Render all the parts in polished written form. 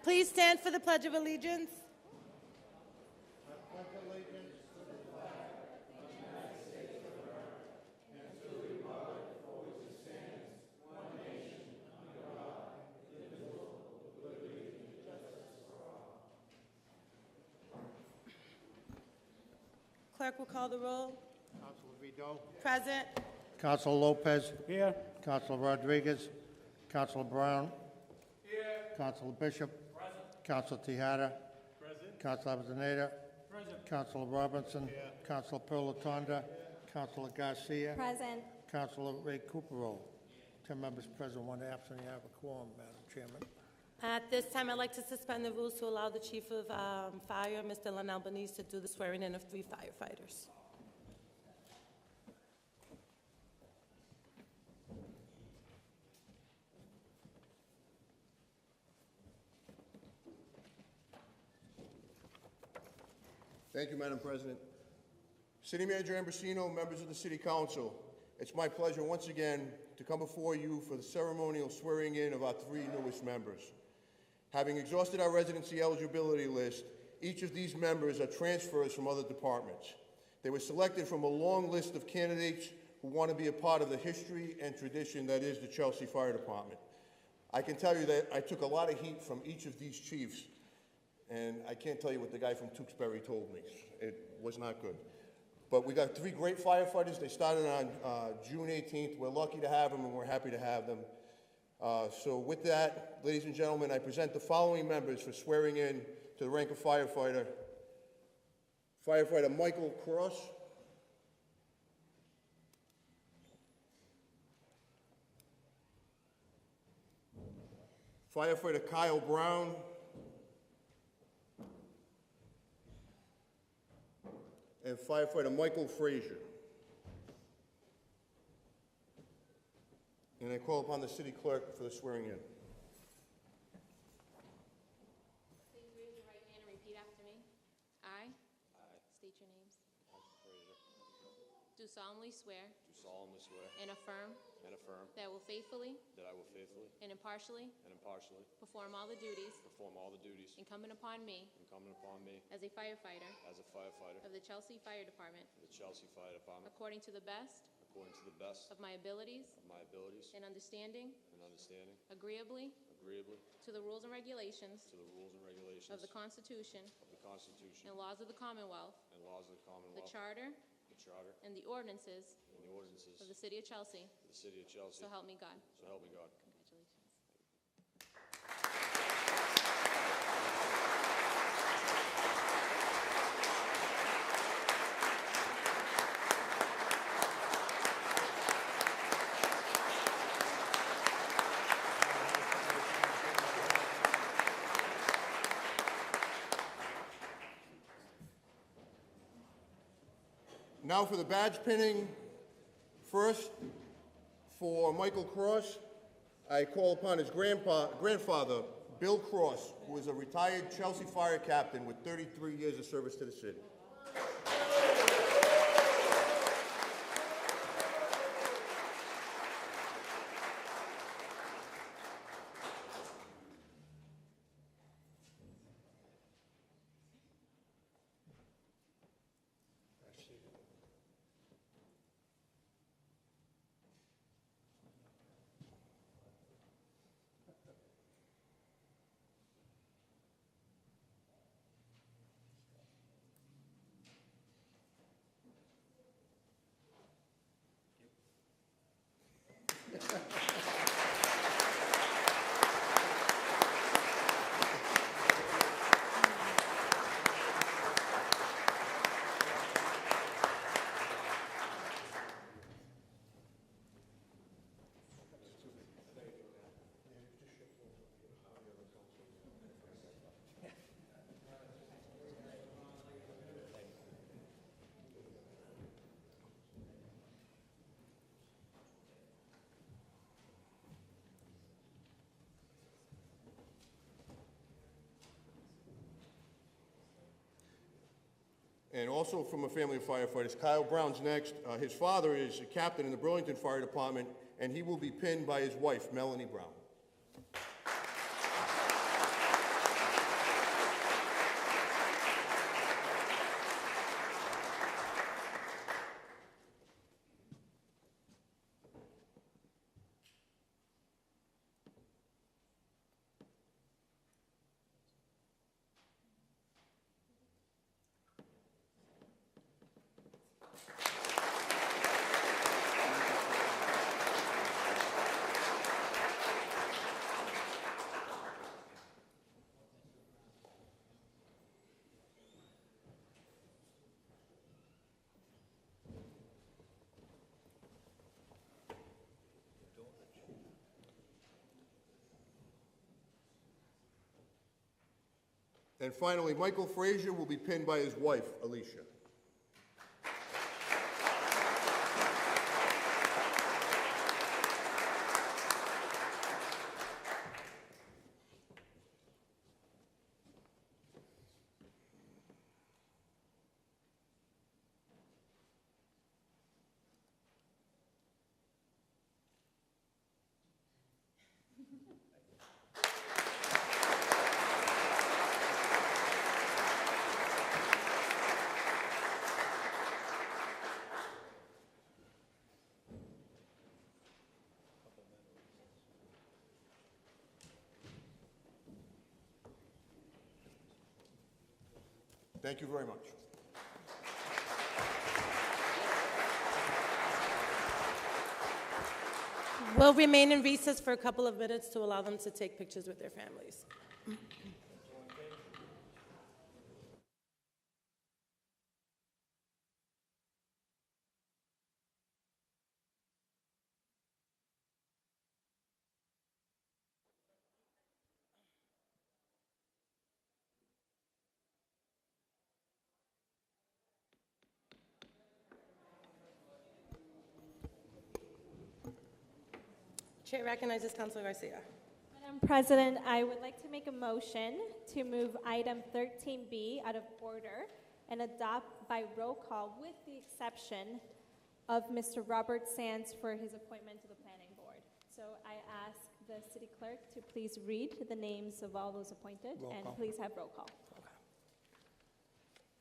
Please stand for the Pledge of Allegiance. Clerk will call the roll. Councilor Vido. Present. Councilor Lopez. Here. Councilor Rodriguez. Councilor Brown. Here. Councilor Bishop. Present. Councilor Tejada. Present. Councilor Avellaneda. Present. Councilor Robinson. Here. Councilor Perlatonda. Here. Councilor Garcia. Present. Councilor Ray Cooperole. 10 members present, 1 absent. You have a quorum, Madam Chairman. At this time, I'd like to suspend the rules to allow the Chief of Fire, Mr. Len Albanese, to do the swearing-in of 3 firefighters. Thank you, Madam President. City Manager Ambrosino, members of the City Council, it's my pleasure once again to come before you for the ceremonial swearing-in of our 3 newest members. Having exhausted our residency eligibility list, each of these members are transfers from other departments. They were selected from a long list of candidates who want to be a part of the history and tradition that is the Chelsea Fire Department. I can tell you that I took a lot of heat from each of these chiefs, and I can't tell you what the guy from Tewksbury told me. It was not good. But we got 3 great firefighters. They started on June 18th. We're lucky to have them, and we're happy to have them. So with that, ladies and gentlemen, I present the following members for swearing in to the rank of firefighter. Firefighter Michael Cross. Firefighter Kyle Brown. And Firefighter Michael Frazier. And I call upon the city clerk for the swearing in. Please raise your right hand and repeat after me. I state your names. Do solemnly swear and affirm that I will faithfully and impartially perform all the duties incumbent upon me as a firefighter of the Chelsea Fire Department according to the best of my abilities and understanding, agreeably to the rules and regulations of the Constitution and laws of the Commonwealth, the Charter and the ordinances of the City of Chelsea. So help me God. Congratulations. Now for the badge pinning. First, for Michael Cross, I call upon his grandfather, Bill Cross, who is a retired Chelsea Fire Captain with 33 years of service to the city. And also from a family of firefighters, Kyle Brown's next. His father is a captain in the Burlington Fire Department, and he will be pinned by his wife, Melanie Brown. And finally, Michael Frazier will be pinned by his wife, Alicia. Thank you very much. We'll remain in recess for a couple of minutes to allow them to take pictures with their families. Chair recognizes Councilor Garcia. Madam President, I would like to make a motion to move item 13B out of order and adopt by roll call with the exception of Mr. Robert Sands for his appointment to the Planning Board. So I ask the city clerk to please read the names of all those appointed Roll and call. please have roll call.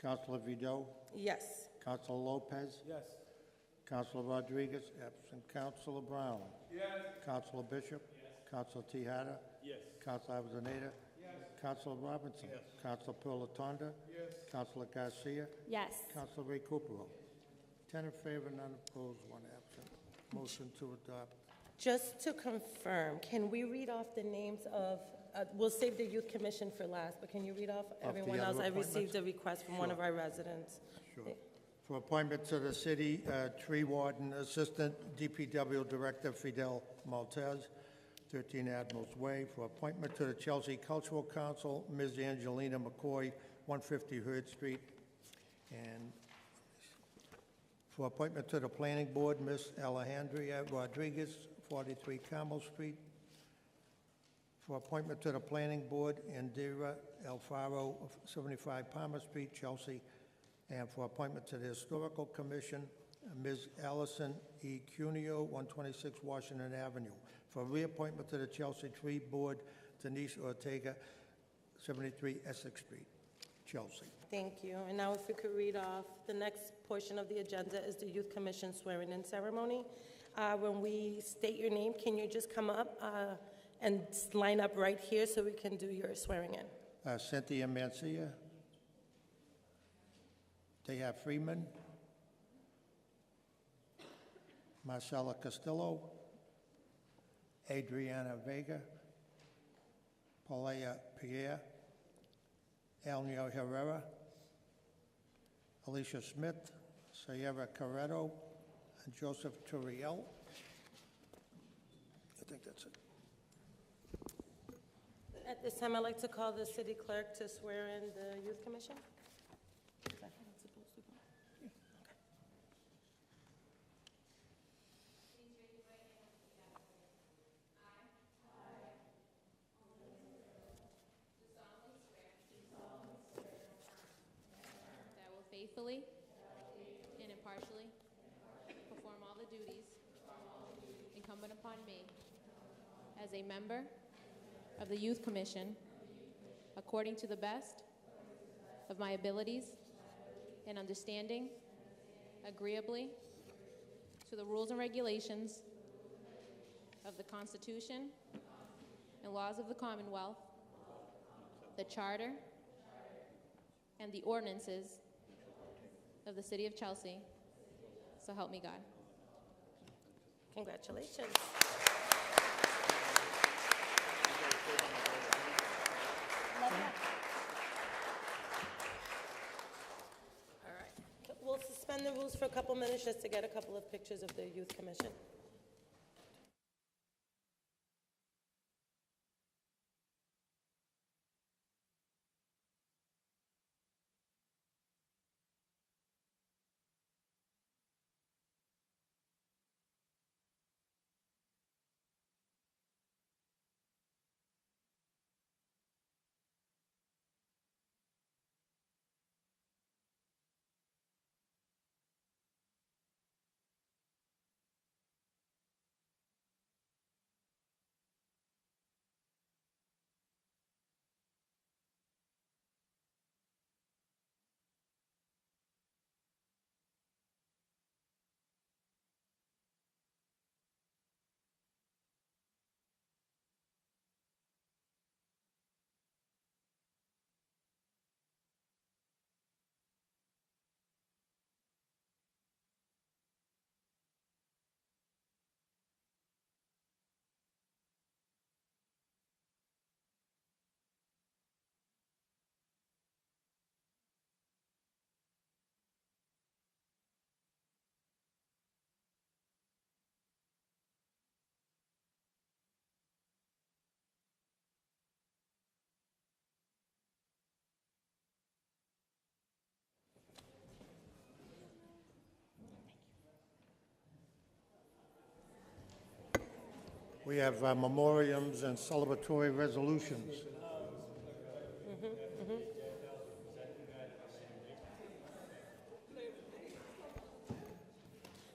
Councilor Vido, Yes. Councilor Lopez, Yes. Councilor Rodriguez, absent Councilor Brown. Yes. Councilor Bishop. Yes. Councilor Tahada. Yes. Councilor Avellaneda. Yes. Councilor Robinson. Yes. Councilor Pilatanda. Yes. Councilor Garcia. Yes. Councilor Ray Recupero. 10 in favor, none opposed, 1 absent. Motion to adopt. Just to confirm, can we read off the names of, we'll save the Youth Commission for last, but can you read off the everyone other else? I appointments? received a request from one of our residents. Sure. For appointment to the city tree warden, assistant DPW director Fidel Maltez, 13 Admirals Way. For appointment to the Chelsea Cultural Council, Ms. Angelina McCoy, 150 Hurd Street. And for appointment to the planning board, Ms. Alejandra Rodriguez, 43 Carmel Street. For appointment to the planning board, Indira Alfaro, 75 Palmer Street, Chelsea. And for appointment to the Historical Commission, Ms. Allison E. Cuneo, 126 Washington Avenue. For reappointment to the Chelsea Tree Board, Denise Ortega, 73 Essex Street, Chelsea. Thank you. And now if we could read off, the next portion of the agenda is the Youth Commission swearing-in ceremony. When we state your name, can you just come up and line up right here so we can do your swearing-in? Cynthia Mancia. Deha Freeman. Marcela Castillo. Adriana Vega. Paulea Pierre. Elnio Herrera. Alicia Smith. Sierra Carretto. And Joseph Turiel. I think that's it. At this time, I'd like to call the city clerk to swear in the Youth Commission. That I will faithfully and impartially perform all the duties incumbent upon me as a member of the Youth Commission according to the best of my abilities and understanding, agreeably to the rules and regulations of the Constitution and laws of the Commonwealth, the Charter, and the ordinances of the City of Chelsea. So help me God. Congratulations. All right. We'll suspend the rules for a couple minutes just to get a couple of pictures of the Youth Commission. We have memoriams and celebratory resolutions.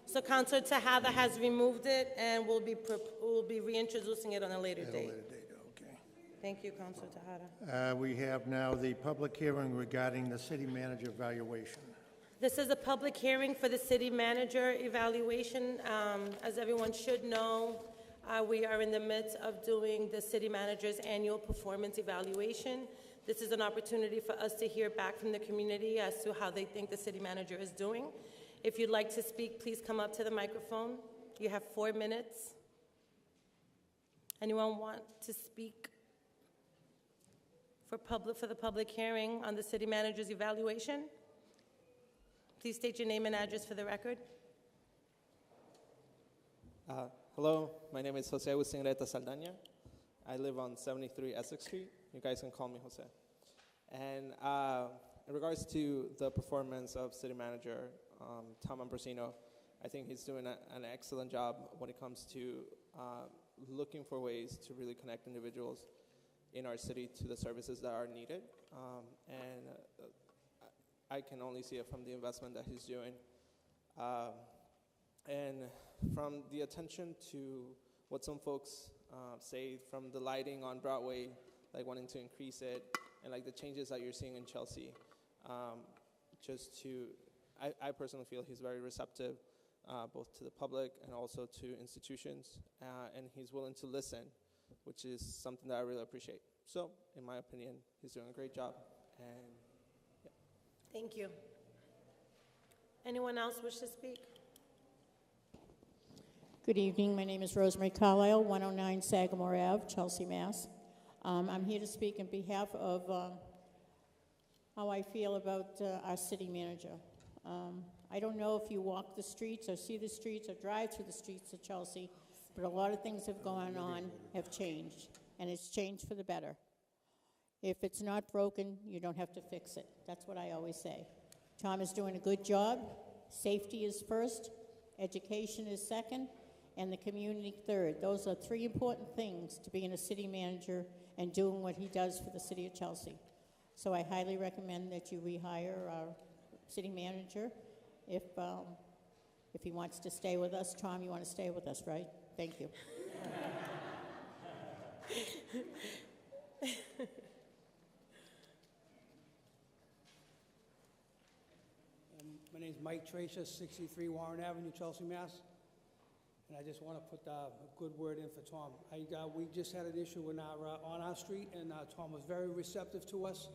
So Councilor Tejada has removed it, and we'll be reintroducing it on a later At a date. later date, okay. Thank you, Councilor Tejada. We have now the public hearing regarding the city manager evaluation. This is a public hearing for the city manager evaluation. As everyone should know, we are in the midst of doing the city manager's annual performance evaluation. This is an opportunity for us to hear back from the community as to how they think the city manager is doing. If you'd like to speak, please come up to the microphone. You have 4 minutes. Anyone want to speak for the public hearing on the city manager's evaluation? Please state your name and address for the record. Hello, my name is Jose Agustin Reta Saldaña. I live on 73 Essex Street. You guys can call me Jose. And in regards to the performance of city manager Tom Ambrosino, I think he's doing an excellent job when it comes to looking for ways to really connect individuals in our city to the services that are needed. And I can only see it from the investment that he's doing. And from the attention to what some folks say, from the lighting on Broadway, like wanting to increase it, and like the changes that you're seeing in Chelsea, I personally feel he's very receptive, both to the public and also to institutions, and he's willing to listen, which is something that I really appreciate. So, in my opinion, he's doing a great job, and yeah. Thank you. Anyone else wish to speak? Good evening. My name is Rosemary Carlisle, 109 Sagamore Ave, Chelsea, Mass. I'm here to speak on behalf of how I feel about our city manager. I don't know if you walk the streets or see the streets or drive through the streets of Chelsea, but a lot of things have gone on, have changed, and it's changed for the better. If it's not broken, you don't have to fix it. That's what I always say. Tom is doing a good job. Safety is first, education is second, and the community third. Those are 3 important things to being a city manager and doing what he does for the city of Chelsea. So I highly recommend that you rehire our city manager if he wants to stay with us. Tom, you want to stay with us, right? Thank you. My name's Mike Tracia, 63 Warren Avenue, Chelsea, Mass. And I just want to put a good word in for Tom. We just had an issue on our street, and Tom was very receptive to us.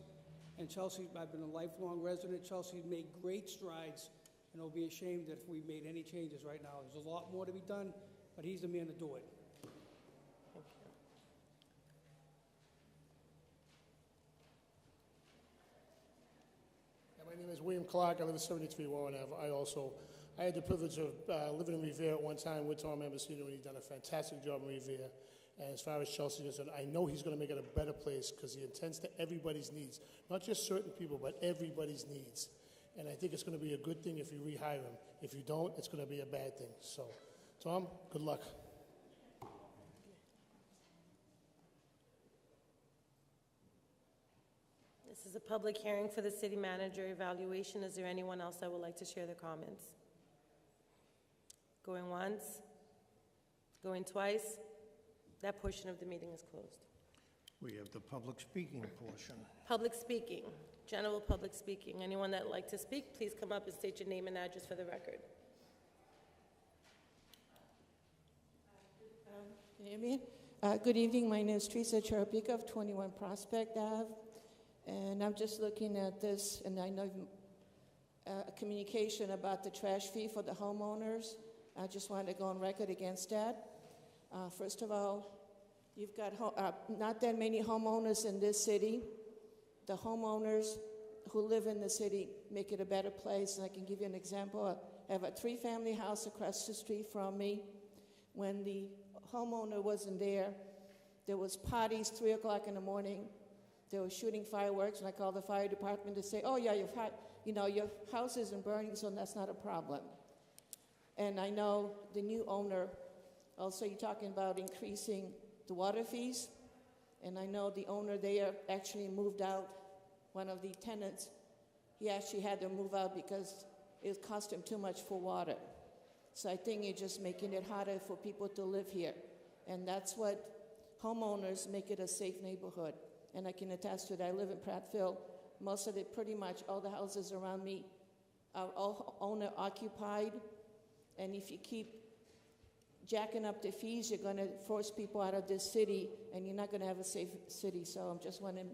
And Chelsea, I've been a lifelong resident. Chelsea made great strides, and it'll be a shame that if we made any changes right now. There's a lot more to be done, but he's the man to do it. Thank you. My name is William Clark. I live at 73 Warren Ave. I had the privilege of living in Revere at one time with Tom Ambrosino, and he's done a fantastic job in Revere. And as far as Chelsea is concerned, I know he's going to make it a better place because he attends to everybody's needs, not just certain people, but everybody's needs. And I think it's going to be a good thing if you rehire him. If you don't, it's going to be a bad thing. So, Tom, good luck. This is a public hearing for the city manager evaluation. Is there anyone else that would like to share their comments? Going once? Going twice? That portion of the meeting is closed. We have the public speaking portion. Public speaking, general public speaking. Anyone that'd like to speak, please come up and state your name and address for the record. Can you hear me? Good evening. My name is Teresa Cherubika of 21 Prospect Ave. And I'm just looking at this, and I know communication about the trash fee for the homeowners. I just wanted to go on record against that. First of all, you've got not that many homeowners in this city. The homeowners who live in the city make it a better place. And I can give you an example. I have a 3-family house across the street from me. When the homeowner wasn't there was parties 3 o'clock in the morning. They were shooting fireworks, and I called the fire department to say, oh, yeah, your house isn't burning, so that's not a problem. And I know the new owner Also, you're talking about increasing the water fees, and I know the owner there actually moved out. One of the tenants, he actually had to move out because it cost him too much for water. So I think you're just making it harder for people to live here. And that's what homeowners make it a safe neighborhood. And I can attest to that. I live in Prattville. Most of it, pretty much all the houses around me are all owner occupied. And if you keep jacking up the fees, you're going to force people out of this city, and you're not going to have a safe city. So I'm just want to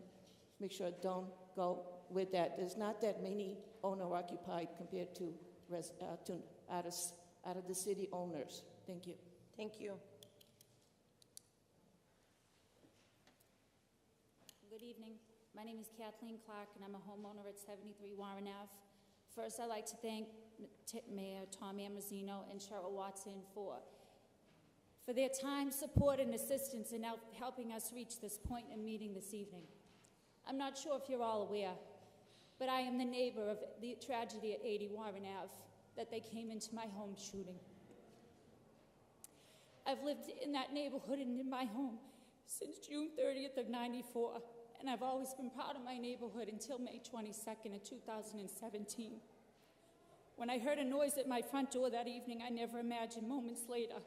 make sure don't go with that. There's not that many owner occupied compared to out of the city owners. Thank you. Thank you. Good evening. My name is Kathleen Clark, and I'm a homeowner at 73 Warren Ave. First, I'd like to thank Mayor Tom Ambrosino and Cheryl Watson for their time, support, and assistance in helping us reach this point in meeting this evening. I'm not sure if you're all aware, but I am the neighbor of the tragedy at 80 Warren Ave that they came into my home shooting. I've lived in that neighborhood and in my home since June 30th of '94, and I've always been proud of my neighborhood until May 22nd of 2017. When I heard a noise at my front door that evening, I never imagined moments later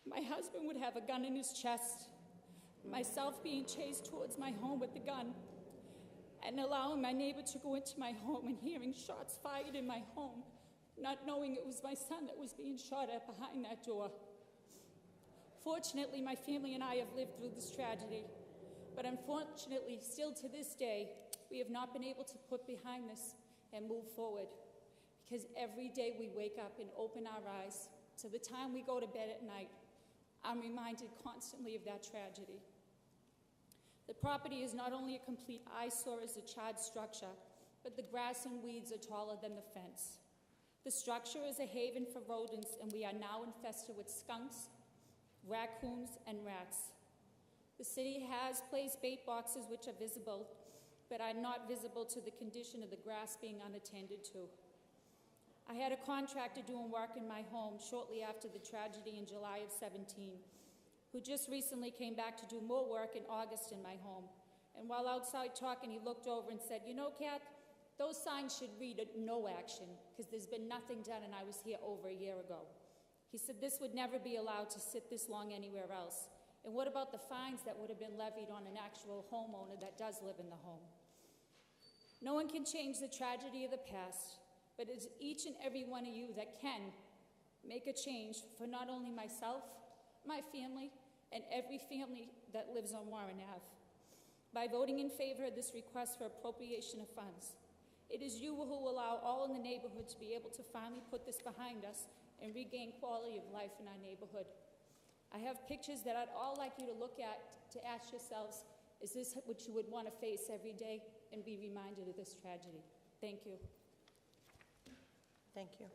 my husband would have a gun in his chest, myself being chased towards my home with the gun, and allowing my neighbor to go into my home and hearing shots fired in my home, not knowing it was my son that was being shot at behind that door. Fortunately, my family and I have lived through this tragedy, but unfortunately, still to this day, we have not been able to put behind this and move forward, because every day we wake up and open our eyes to the time we go to bed at night, I'm reminded constantly of that tragedy. The property is not only a complete eyesore as a charred structure, but the grass and weeds are taller than the fence. The structure is a haven for rodents, and we are now infested with skunks, raccoons, and rats. The city has placed bait boxes which are visible, but are not visible to the condition of the grass being unattended to. I had a contractor doing work in my home shortly after the tragedy in July of '17, who just recently came back to do more work in August in my home. And while outside talking, he looked over and said, "You know, Kat, those signs should read no action, because there's been nothing done, and I was here over a year ago." He said this would never be allowed to sit this long anywhere else. And what about the fines that would have been levied on an actual homeowner that does live in the home? No one can change the tragedy of the past, but it's each and every one of you that can make a change for not only myself, my family, and every family that lives on Warren Ave. By voting in favor of this request for appropriation of funds, it is you who will allow all in the neighborhood to be able to finally put this behind us and regain quality of life in our neighborhood. I have pictures that I'd all like you to look at to ask yourselves, is this what you would want to face every day and be reminded of this tragedy? Thank you. Thank you.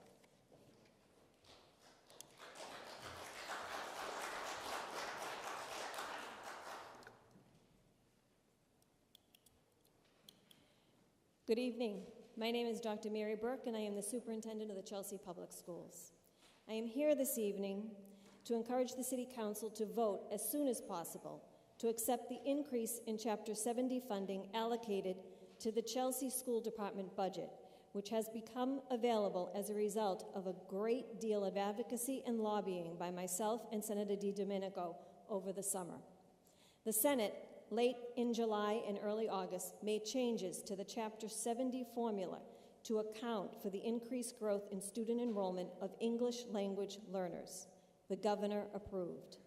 Good evening. My name is Dr. Mary Burke, and I am the superintendent of the Chelsea Public Schools. I am here this evening to encourage the City Council to vote as soon as possible to accept the increase in Chapter 70 funding allocated to the Chelsea School Department budget, which has become available as a result of a great deal of advocacy and lobbying by myself and Senator DiDomenico over the summer. The Senate, late in July and early August, made changes to the Chapter 70 formula to account for the increased growth in student enrollment of English language learners. The governor approved.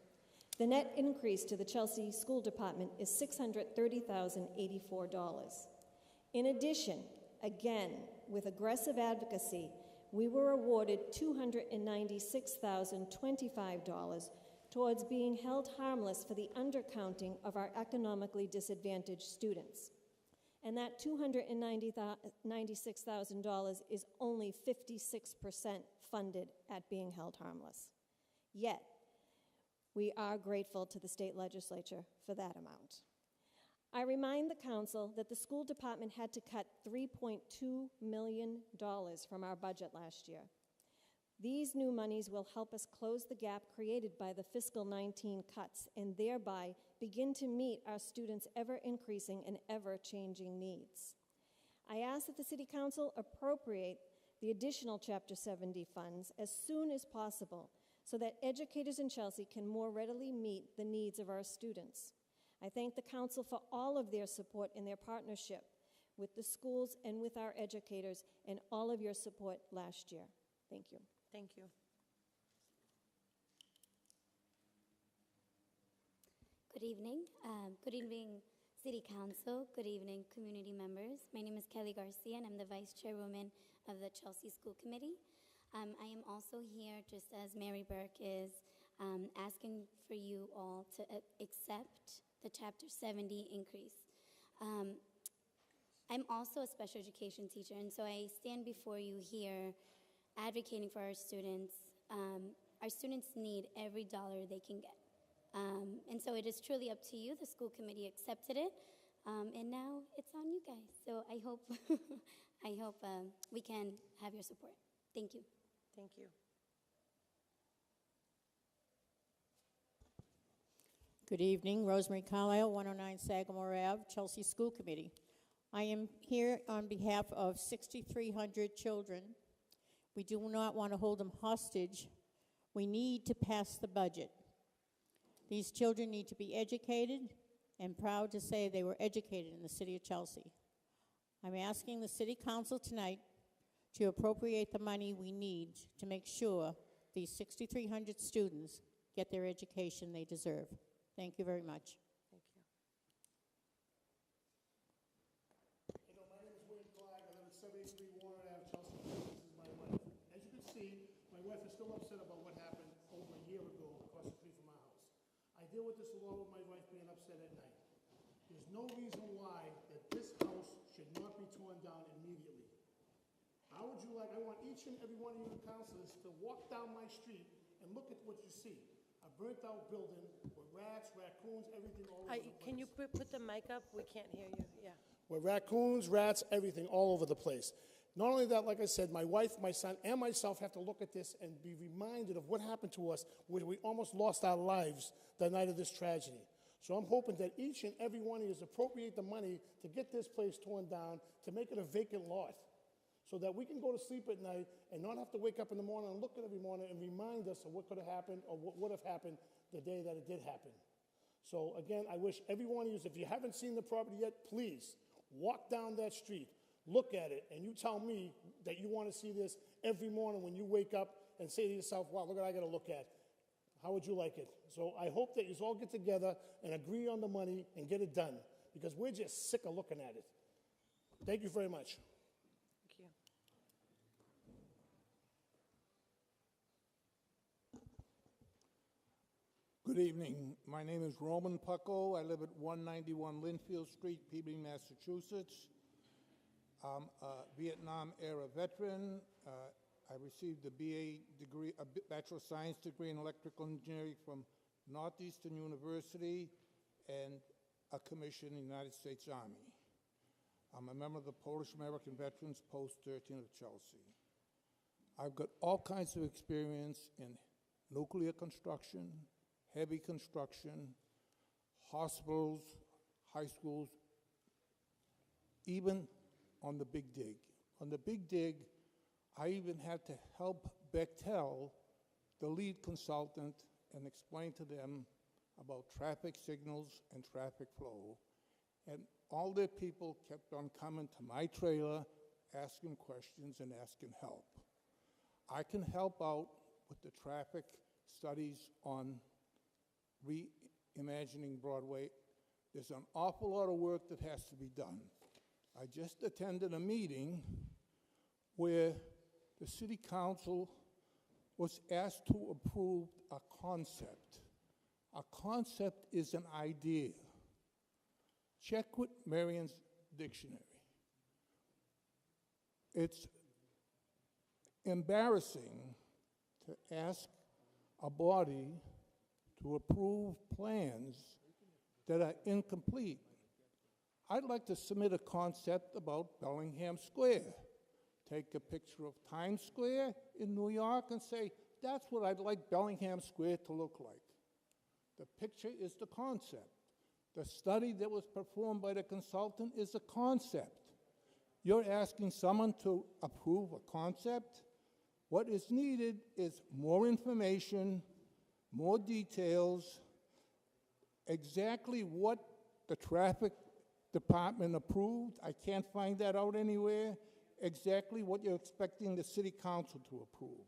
The net increase to the Chelsea School Department is $630,084. In addition, again, with aggressive advocacy, we were awarded $296,025 towards being held harmless for the undercounting of our economically disadvantaged students. And that $296,000 is only 56% funded at being held harmless. Yet, we are grateful to the state legislature for that amount. I remind the council that the school department had to cut $3.2 million from our budget last year. These new monies will help us close the gap created by the fiscal 19 cuts and thereby begin to meet our students' ever-increasing and ever-changing needs. I ask that the City Council appropriate the additional Chapter 70 funds as soon as possible so that educators in Chelsea can more readily meet the needs of our students. I thank the Council for all of their support and their partnership with the schools and with our educators and all of your support last year. Thank you. Thank you. Good evening. Good evening, City Council. Good evening, community members. My name is Kelly Garcia, and I'm the Vice Chairwoman of the Chelsea School Committee. I am also here, just as Mary Burke is, asking for you all to accept the Chapter 70 increase. I'm also a special education teacher, and so I stand before you here advocating for our students. Our students need every dollar they can get. And so it is truly up to you. The school committee accepted it, and now it's on you guys. So I hope, we can have your support. Thank you. Thank you. Good evening, Rosemary Carlisle, 109 Sagamore Ave, Chelsea School Committee. I am here on behalf of 6,300 children. We do not want to hold them hostage. We need to pass the budget. These children need to be educated, and proud to say they were educated in the city of Chelsea. I'm asking the City Council tonight to appropriate the money we need to make sure these 6,300 students get their education they deserve. Thank you very much. Thank you. My name is William Clark. I live at 73 Warren Ave, Chelsea. This is my wife. As you can see, my wife is still upset about what happened over a year ago across the street from our house. I deal with this along with my wife being upset at night. There's no reason why that this house should not be torn down immediately. How would you like, I want each and every one of you councilors to walk down my street and look at what you see. A burnt out building with rats, raccoons, everything all over the place. Can you put the mic up? We can't hear you. Yeah. With raccoons, rats, everything all over the place. Not only that, like I said, my wife, my son, and myself have to look at this and be reminded of what happened to us when we almost lost our lives the night of this tragedy. So I'm hoping that each and every one of you appropriate the money to get this place torn down, to make it a vacant lot, so that we can go to sleep at night and not have to wake up in the morning and look at every morning and remind us of what could have happened or what would have happened the day that it did happen. So again, I wish every one of you, if you haven't seen the property yet, please walk down that street, look at it, and you tell me that you want to see this every morning when you wake up and say to yourself, wow, look what I got to look at. How would you like it? So I hope that you all get together and agree on the money and get it done, because we're just sick of looking at it. Thank you very much. Thank you. Good evening. My name is Roman Pucko. I live at 191 Linfield Street, Peabody, Massachusetts. I'm a Vietnam-era veteran. I received a BA degree, a Bachelor of Science degree in Electrical Engineering from Northeastern University and a commission in the United States Army. I'm a member of the Polish American Veterans Post 13 of Chelsea. I've got all kinds of experience in nuclear construction, heavy construction, hospitals, high schools, even on the Big Dig. On the Big Dig, I even had to help Bechtel, the lead consultant, and explain to them about traffic signals and traffic flow. And all their people kept on coming to my trailer, asking questions and asking help. I can help out with the traffic studies on reimagining Broadway. There's an awful lot of work that has to be done. I just attended a meeting where the City Council was asked to approve a concept. A concept is an idea. Check with Marion's dictionary. It's embarrassing to ask a body to approve plans that are incomplete. I'd like to submit a concept about Bellingham Square take a picture of Times Square in New York and say, that's what I'd like Bellingham Square to look like. The picture is the concept. The study that was performed by the consultant is a concept. You're asking someone to approve a concept? What is needed is more information, more details, exactly what the traffic department approved. I can't find that out anywhere. Exactly what you're expecting the city council to approve.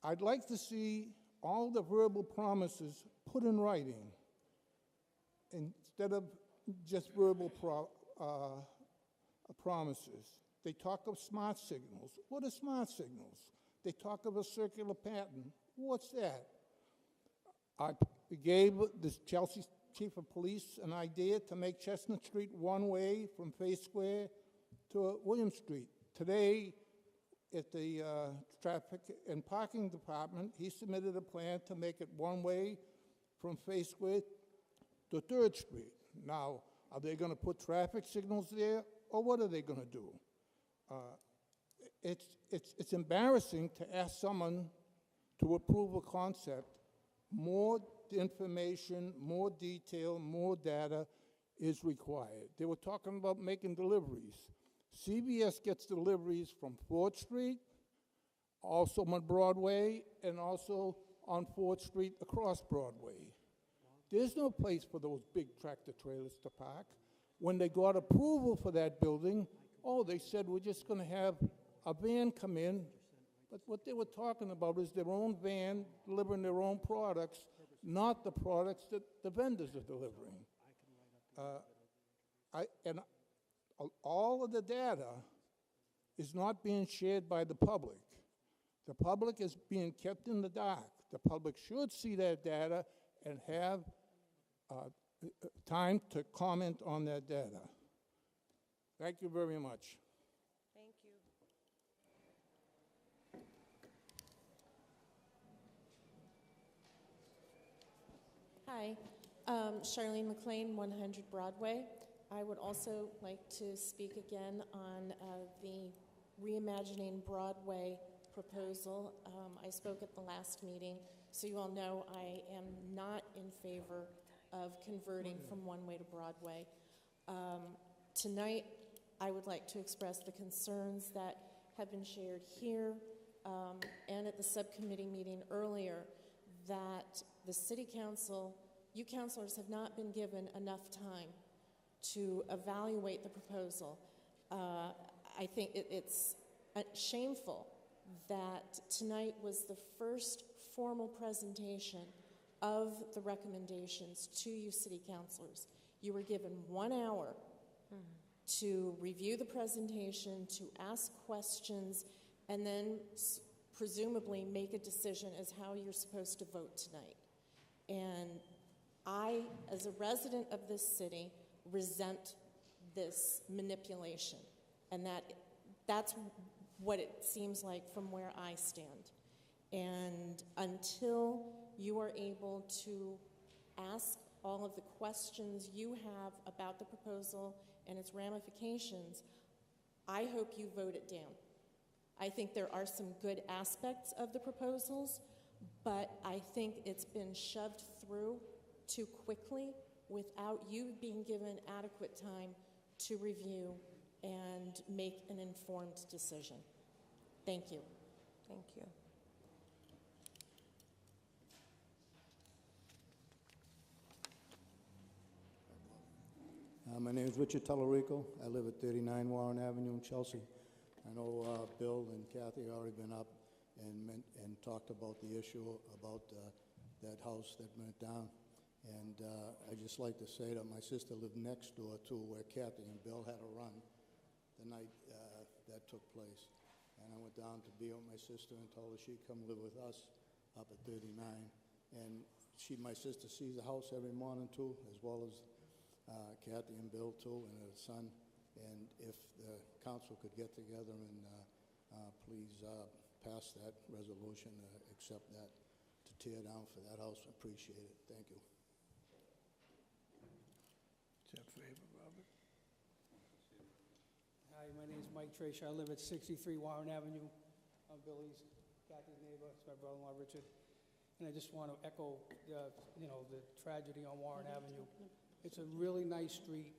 I'd like to see all the verbal promises put in writing instead of just verbal promises. They talk of smart signals. What are smart signals? They talk of a circular pattern. What's that? I gave the Chelsea Chief of Police an idea to make Chestnut Street one way from Faith Square to William Street. Today, at the Traffic and Parking Department, he submitted a plan to make it one way from Faith Square to 3rd Street. Now, are they going to put traffic signals there, or what are they going to do? It's embarrassing to ask someone to approve a concept. More information, more detail, more data is required. They were talking about making deliveries. CVS gets deliveries from 4th Street, also on Broadway, and also on 4th Street across Broadway. There's no place for those big tractor trailers to park. When they got approval for that building, they said, we're just going to have a van come in. But what they were talking about is their own van delivering their own products, not the products that the vendors are delivering. All of the data is not being shared by the public. The public is being kept in the dark. The public should see that data and have time to comment on that data. Thank you very much. Thank you. Hi, Charlene McLean, 100 Broadway. I would also like to speak again on the Reimagining Broadway proposal. I spoke at the last meeting, so you all know I am not in favor of converting from one-way to Broadway. Tonight, I would like to express the concerns that have been shared here and at the subcommittee meeting earlier, that the City Council, you councilors have not been given enough time to evaluate the proposal. I think it's shameful that tonight was the first formal presentation of the recommendations to you city councilors. You were given 1 hour to review the presentation, to ask questions, and then presumably make a decision as how you're supposed to vote tonight. And I, as a resident of this city, resent this manipulation, and that's what it seems like from where I stand. And until you are able to ask all of the questions you have about the proposal and its ramifications, I hope you vote it down. I think there are some good aspects of the proposals, but I think it's been shoved through too quickly without you being given adequate time to review and make an informed decision. Thank you. Thank you. My name is Richard Tallarico. I live at 39 Warren Avenue in Chelsea. I know Bill and Kathy have already been up and talked about the issue about that house that burnt down. And I'd just like to say that my sister lived next door to where Kathy and Bill had a run the night that took place. And I went down to be with my sister and told her she'd come live with us up at 39. And my sister sees the house every morning too, as well as Kathy and Bill too, and her son. And if the council could get together and please pass that resolution, accept that, to tear down for that house, appreciate it. Thank you. Is that favor, Robert? Hi, my name is Mike Tracia. I live at 63 Warren Avenue. I'm Billy's, Kathy's neighbor. It's my brother-in-law, Richard. And I just want to echo, the tragedy on Warren Avenue. It's a really nice street,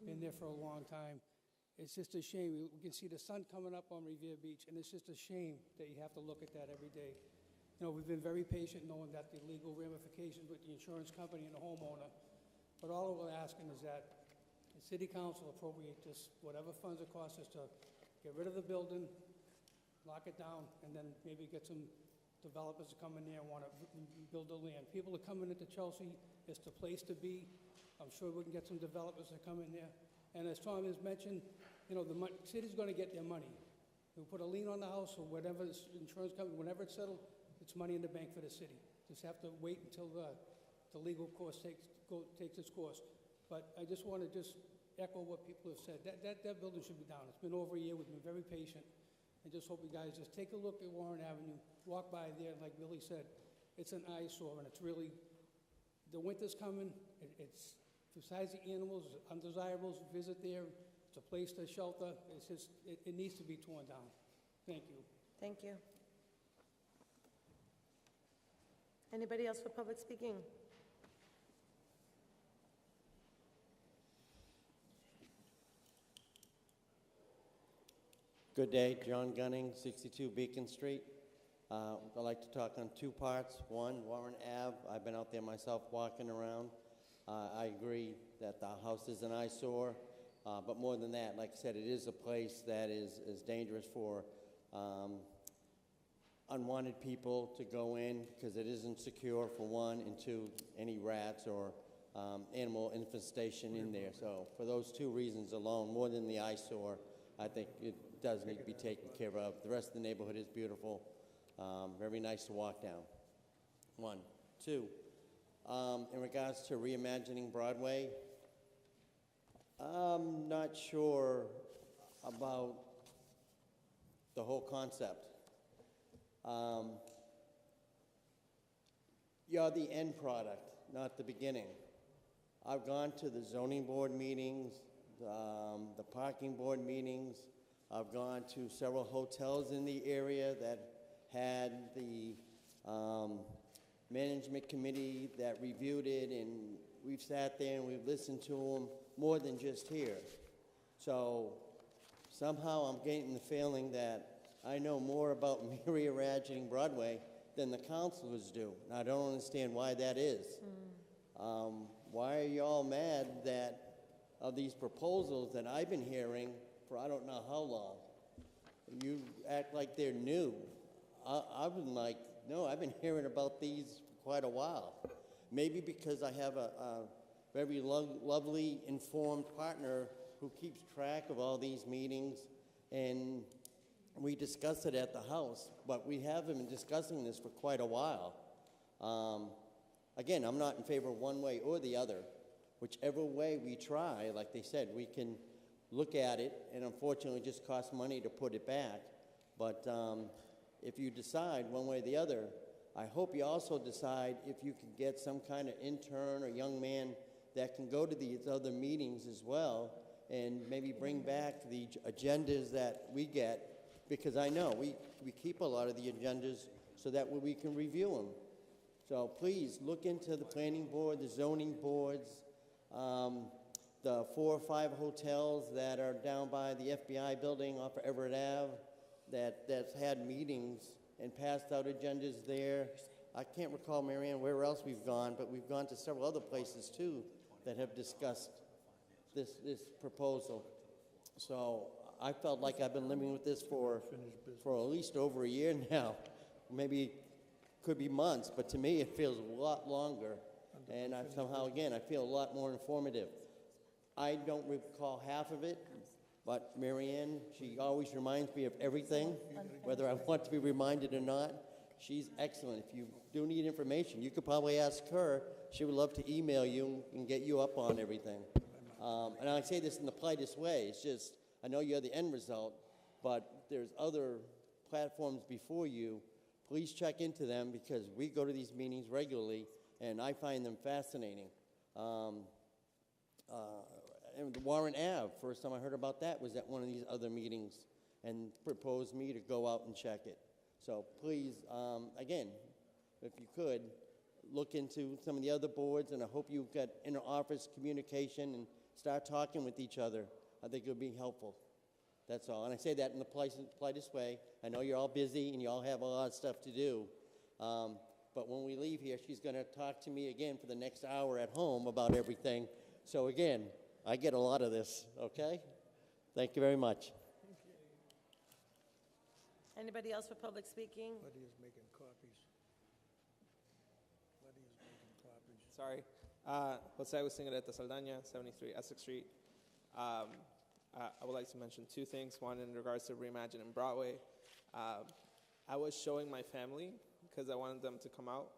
been there for a long time. It's just a shame. We can see the sun coming up on Revere Beach, and it's just a shame that you have to look at that every day. We've been very patient knowing that the legal ramifications with the insurance company and the homeowner. But all we're asking is that the city council appropriate just whatever funds it costs us to get rid of the building, lock it down, and then maybe get some developers to come in there and want to build the land. People are coming into Chelsea. It's the place to be. I'm sure we can get some developers to come in there. And as Tom has mentioned, the city's going to get their money. We put a lien on the house or whatever, the insurance company, whenever it's settled, it's money in the bank for the city. Just have to wait until the legal course takes its course. But I just want to echo what people have said. That building should be down. It's been over a year. We've been very patient. I just hope you guys just take a look at Warren Avenue, walk by there, like Billy said. It's an eyesore, and it's really, the winter's coming. It's, besides the animals, undesirables, visit there. It's a place to shelter. It's just, it needs to be torn down. Thank you. Thank you. Anybody else for public speaking? Good day, John Gunning, 62 Beacon Street. I'd like to talk on two parts. One, Warren Ave. I've been out there myself walking around. I agree that the house is an eyesore, but more than that, like I said, it is a place that is dangerous for unwanted people to go in because it isn't secure, for one, and two, any rats or animal infestation in there. So for those two reasons alone, more than the eyesore, I think it does need to be taken care of. The rest of the neighborhood is beautiful, very nice to walk down. One. Two, in regards to reimagining Broadway, I'm not sure about the whole concept. You're the end product, not the beginning. I've gone to the zoning board meetings, the parking board meetings. I've gone to several hotels in the area that had the management committee that reviewed it, and we've sat there and we've listened to them more than just here. So somehow I'm getting the feeling that I know more about reimagining Broadway than the councilors do, and I don't understand why that is. Why are you all mad that of these proposals that I've been hearing for I don't know how long? You act like they're new. I've been like, no, I've been hearing about these for quite a while. Maybe because I have a very lovely, informed partner who keeps track of all these meetings, and we discuss it at the house, but we have been discussing this for quite a while. Again, I'm not in favor of one way or the other. Whichever way we try, like they said, we can look at it, and unfortunately it just costs money to put it back. But if you decide one way or the other, I hope you also decide if you can get some kind of intern or young man that can go to these other meetings as well and maybe bring back the agendas that we get, because I know we keep a lot of the agendas so that we can review them. So please look into the planning board, the zoning boards, the 4 or 5 hotels that are down by the FBI building off of Everett Ave that's had meetings and passed out agendas there. I can't recall, Marianne, where else we've gone, but we've gone to several other places too that have discussed this proposal. So I felt like I've been living with this for at least over a year now. Maybe could be months, but to me it feels a lot longer. And somehow, again, I feel a lot more informative. I don't recall half of it, but Marianne, she always reminds me of everything, whether I want to be reminded or not. She's excellent. If you do need information, you could probably ask her. She would love to email you and get you up on everything. And I say this in the politest way. It's just, I know you're the end result, but there's other platforms before you. Please check into them, because we go to these meetings regularly, and I find them fascinating. and the Warren Ave, first time I heard about that was at one of these other meetings, and proposed me to go out and check it. So please, again, if you could, look into some of the other boards, and I hope you get inter-office communication and start talking with each other. I think it would be helpful. That's all. And I say that in the politest way. I know you're all busy and you all have a lot of stuff to do. But when we leave here, she's going to talk to me again for the next hour at home about everything. So again, I get a lot of this, okay? Thank you very much. Anybody else for public speaking? Lydia's making copies. Lydia's making copies. Sorry. Jose Agustin Saldaña, 73 Essex Street. I would like to mention two things. One, in regards to reimagining Broadway. I was showing my family because I wanted them to come out.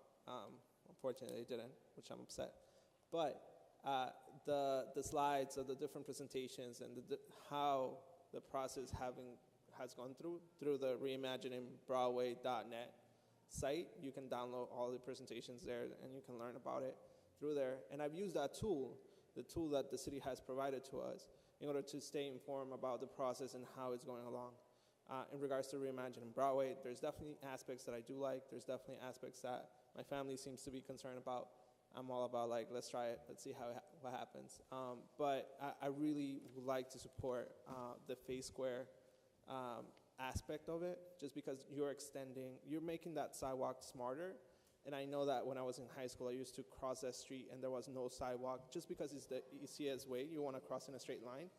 Unfortunately, they didn't, which I'm upset. But the slides of the different presentations and how the process has gone through the reimaginingbroadway.net site. You can download all the presentations there, and you can learn about it through there. And I've used that tool, the tool that the city has provided to us, in order to stay informed about the process and how it's going along. In regards to reimagining Broadway, there's definitely aspects that I do like. There's definitely aspects that my family seems to be concerned about. I'm all about, like, let's try it, let's see what happens. But I really would like to support the Face Square aspect of it, just because you're making that sidewalk smarter. And I know that when I was in high school, I used to cross that street and there was no sidewalk, just because it's the easiest way. You want to cross in a straight line.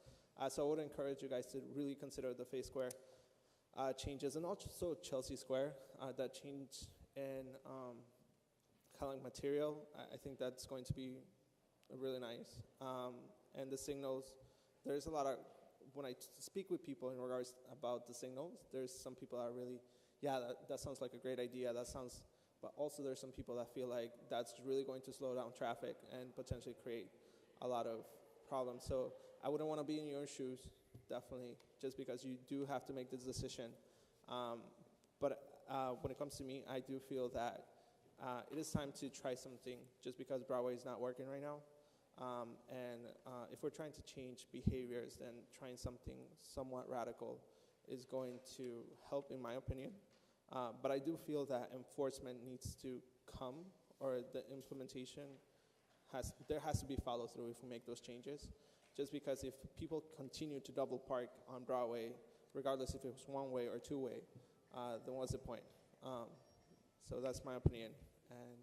So I would encourage you guys to really consider the Face Square changes, and also Chelsea Square, that change in coloring material. I think that's going to be really nice. And the signals, there's a lot of, when I speak with people in regards about the signals, there's some people that are really, yeah, that sounds like a great idea, but also there's some people that feel like that's really going to slow down traffic and potentially create a lot of problems. So I wouldn't want to be in your shoes, definitely, just because you do have to make this decision. But when it comes to me, I do feel that it is time to try something, just because Broadway is not working right now. And if we're trying to change behaviors, then trying something somewhat radical is going to help, in my opinion. But I do feel that enforcement needs to come, or the implementation there has to be follow through if we make those changes. Just because if people continue to double park on Broadway, regardless if it was one way or two way, then what's the point? So that's my opinion. And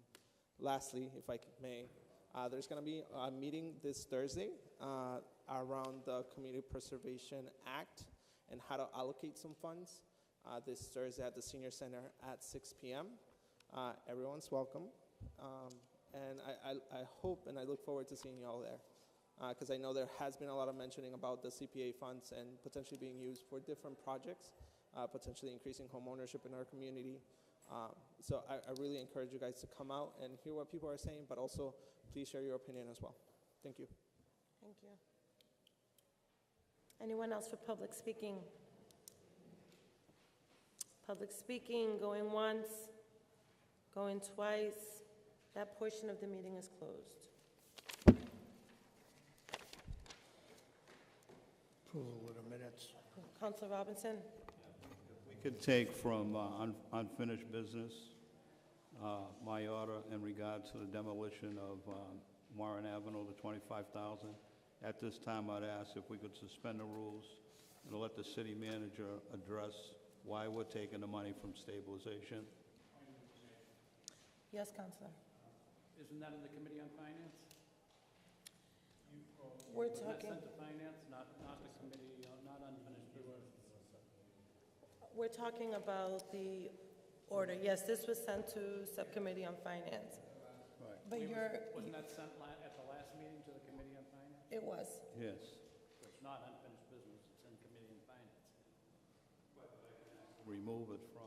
lastly, if I may, there's going to be a meeting this Thursday around the Community Preservation Act and how to allocate some funds. This Thursday at the Senior Center at 6 p.m. Everyone's welcome. And I hope and I look forward to seeing you all there. Because I know there has been a lot of mentioning about the CPA funds and potentially being used for different projects, potentially increasing home ownership in our community. So I really encourage you guys to come out and hear what people are saying, but also please share your opinion as well. Thank you. Thank you. Anyone else for public speaking? Public speaking, going once, going twice. That portion of the meeting is closed. Approval of the minutes. Councilor Robinson? We could take from unfinished business, my order in regards to the demolition of Warren Avenue, the $25,000. At this time, I'd ask if we could suspend the rules and let the city manager address why we're taking the money from stabilization. Yes, Councilor. Isn't that in the Committee on Finance? We're Wasn't talking. that sent to Finance, not the committee, not unfinished business? We're talking about the order. Yes, this was sent to Subcommittee on Finance. Right. But Wasn't that sent at the last meeting to the Committee on Finance? It was. Yes. So it's not unfinished business, it's in Committee on Finance. Remove it from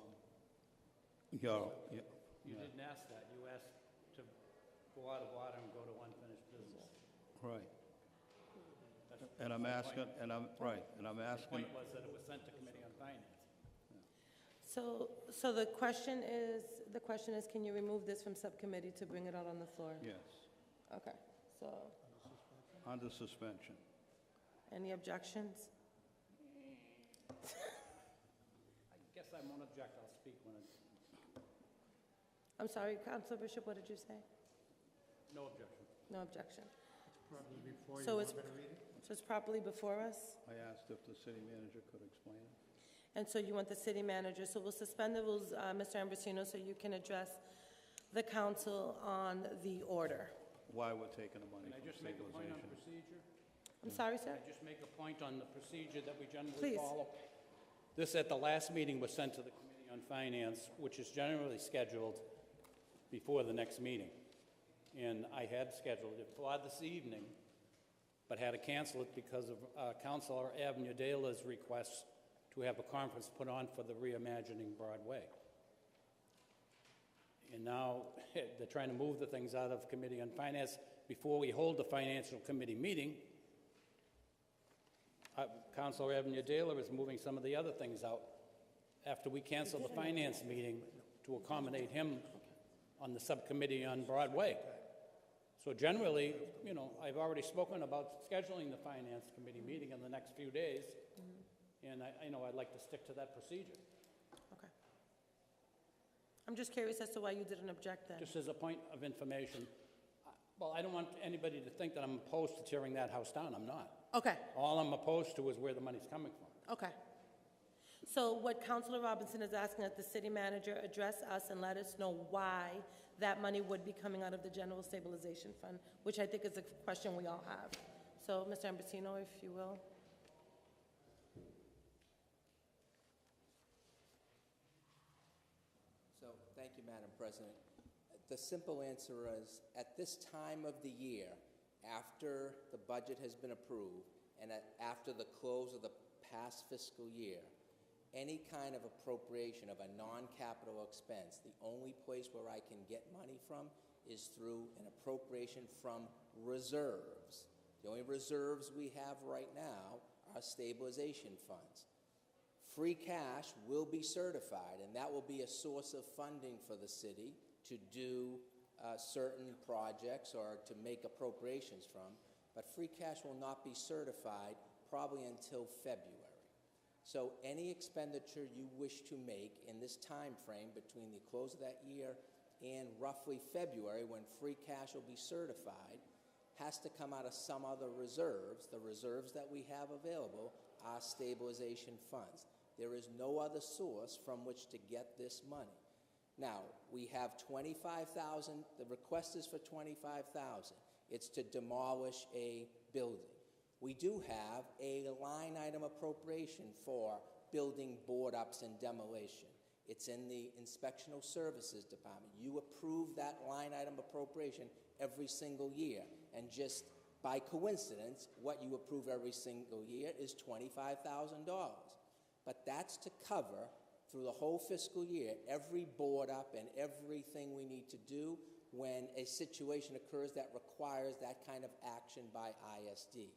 your, You didn't ask that. You asked to go out of order and go to unfinished business. right. And I'm asking, and I'm, right, and I'm The asking, point was that it was sent to Committee on Finance. So the question is, can you remove this from subcommittee to bring it out on the floor? yes, Okay, so, under suspension. Any objections? I guess I won't object, I'll speak when it's, I'm sorry, Councilor Bishop, what did you say? no objection. No objection. Probably before you So want it's, me to read it? so it's properly before us? I asked if the city manager could explain it. And so you want the city manager, so we'll suspend the rules, Mr. Ambrosino, so you can address the council on the order. Why we're taking the money Can I from just make a point on stabilization. procedure? I'm sorry, sir? Can I just make a point on the procedure that we generally Please. follow? This, at the last meeting, was sent to the Committee on Finance, which is generally scheduled before the next meeting. And I had scheduled it for this evening, but had to cancel it because of Councilor Avenue-Dela's request to have a conference put on for the Reimagining Broadway. And now they're trying to move the things out of Committee on Finance before we hold the Financial Committee meeting. Councilor Avenue-Dela is moving some of the other things out after we cancel the Finance meeting to accommodate him on the subcommittee on Broadway. So generally, you know, I've already spoken about scheduling the Finance Committee meeting in the next few days, and I'd like to stick to that procedure. Okay. I'm just curious as to why you didn't object then. Just as a point of information, well, I don't want anybody to think that I'm opposed to tearing that house down. I'm not. Okay, All I'm opposed to is where the money's coming from. okay. So what Councilor Robinson is asking that the city manager address us and let us know why that money would be coming out of the General Stabilization Fund, which I think is a question we all have. So, Mr. Ambrosino, if you will. So, thank you, Madam President. The simple answer is, at this time of the year, after the budget has been approved and after the close of the past fiscal year, any kind of appropriation of a non-capital expense, the only place where I can get money from is through an appropriation from reserves. The only reserves we have right now are stabilization funds. Free cash will be certified, and that will be a source of funding for the city to do certain projects or to make appropriations from, but free cash will not be certified probably until February. So any expenditure you wish to make in this time frame between the close of that year and roughly February, when free cash will be certified, has to come out of some other reserves. The reserves that we have available are stabilization funds. There is no other source from which to get this money. Now, we have $25,000. The request is for $25,000. It's to demolish a building. We do have a line item appropriation for building board ups and demolition. It's in the Inspectional Services Department. You approve that line item appropriation every single year, and just by coincidence, what you approve every single year is $25,000. But that's to cover, through the whole fiscal year, every board up and everything we need to do when a situation occurs that requires that kind of action by ISD.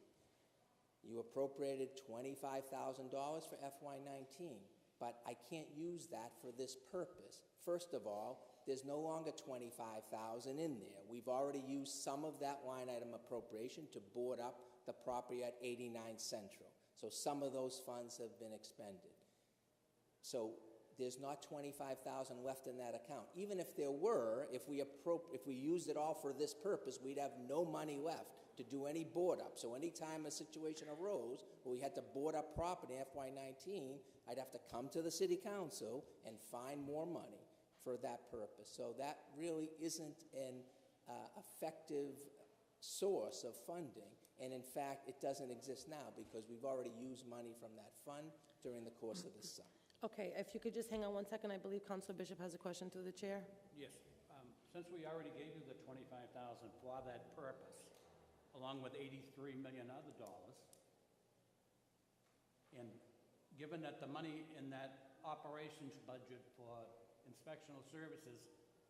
You appropriated $25,000 for FY19, but I can't use that for this purpose. First of all, there's no longer $25,000 in there. We've already used some of that line item appropriation to board up the property at 89 Central. So some of those funds have been expended. So there's not $25,000 left in that account. Even if there were, if we used it all for this purpose, we'd have no money left to do any board up. So anytime a situation arose where we had to board up property in FY19, I'd have to come to the city council and find more money for that purpose. So that really isn't an effective source of funding. And in fact, it doesn't exist now because we've already used money from that fund during the course of this summer. Okay, if you could just hang on 1 second, I believe Councilor Bishop has a question through the chair. Yes. Since we already gave you the $25,000 for that purpose, along with $83 million other dollars, and given that the money in that operations budget for inspectional services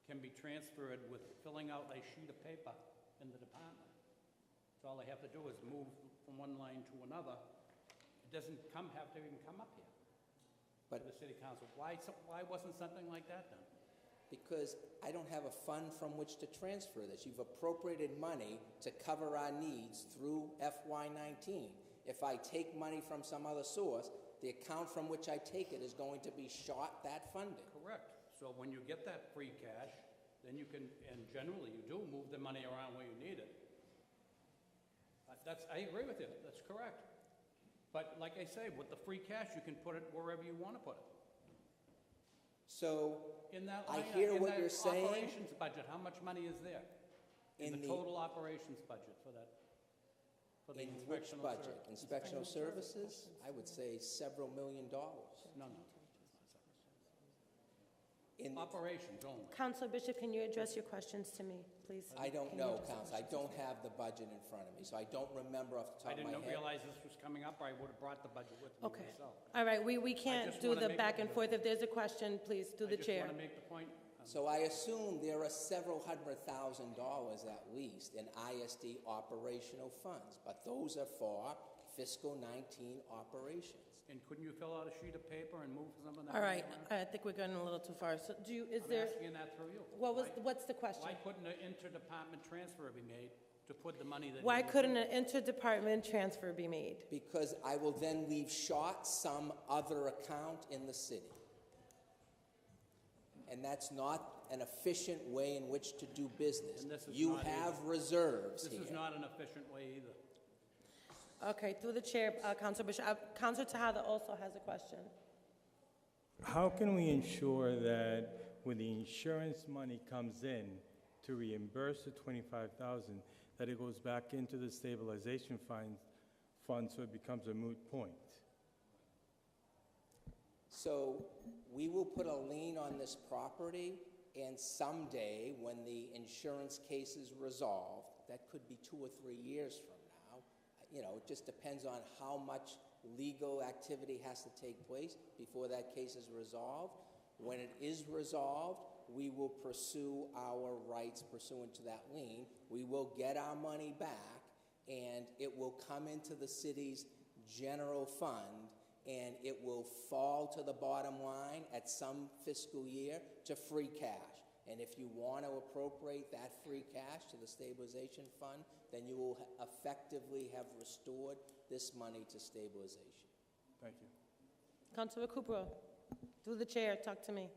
can be transferred with filling out a sheet of paper in the department. So all they have to do is move from one line to another. It doesn't have to even come up here to the city council. Why wasn't something like that done? Because I don't have a fund from which to transfer this. You've appropriated money to cover our needs through FY19. If I take money from some other source, the account from which I take it is going to be short that funding. Correct. So when you get that free cash, then you can, and generally you do, move the money around where you need it. I agree with you, that's correct. But like I say, with the free cash, you can put it wherever you want to put it. So In that I line, hear in what that you're saying. operations budget, how much money is there? In the total operations budget for that? For the In which inspectional budget? service? Inspectional services? I would say several $1 million. No. In Operations only. Councilor Bishop, can you address your questions to me, please? I don't Can you know, address the Counsel. I don't have the budget in front of me, so I don't remember off the I top of my didn't head. realize this was coming up, or I would have brought the budget with me Okay. myself. All right, we can't just do wanna the make back the- and forth. If there's a question, please, through the I chair. just want to make the point. So I assume there are several $100,000 at least in ISD operational funds, but those are for fiscal 19 operations. And couldn't you fill out a sheet of paper and move some of that? All right, money around? I think we're going a little too far. So is I'm there, asking that through you. what's the question? Why couldn't an interdepartment transfer be made to put the money that? Why you- couldn't an interdepartment transfer be made? Because I will then leave short some other account in the city. And that's not an efficient way in which to do business. And this is You not have either. reserves This here. is not an efficient way either. Okay, through the chair, Councilor Bishop. Councilor Tahada also has a question. How can we ensure that when the insurance money comes in to reimburse the $25,000, that it goes back into the stabilization fund so it becomes a moot point? So we will put a lien on this property, and someday, when the insurance case is resolved, that could be 2 or 3 years from now, it just depends on how much legal activity has to take place before that case is resolved. When it is resolved, we will pursue our rights pursuant to that lien. We will get our money back, and it will come into the city's general fund, and it will fall to the bottom line at some fiscal year to free cash. And if you want to appropriate that free cash to the stabilization fund, then you will effectively have restored this money to stabilization. Thank you. Councilor Recupero, through the chair, talk to me.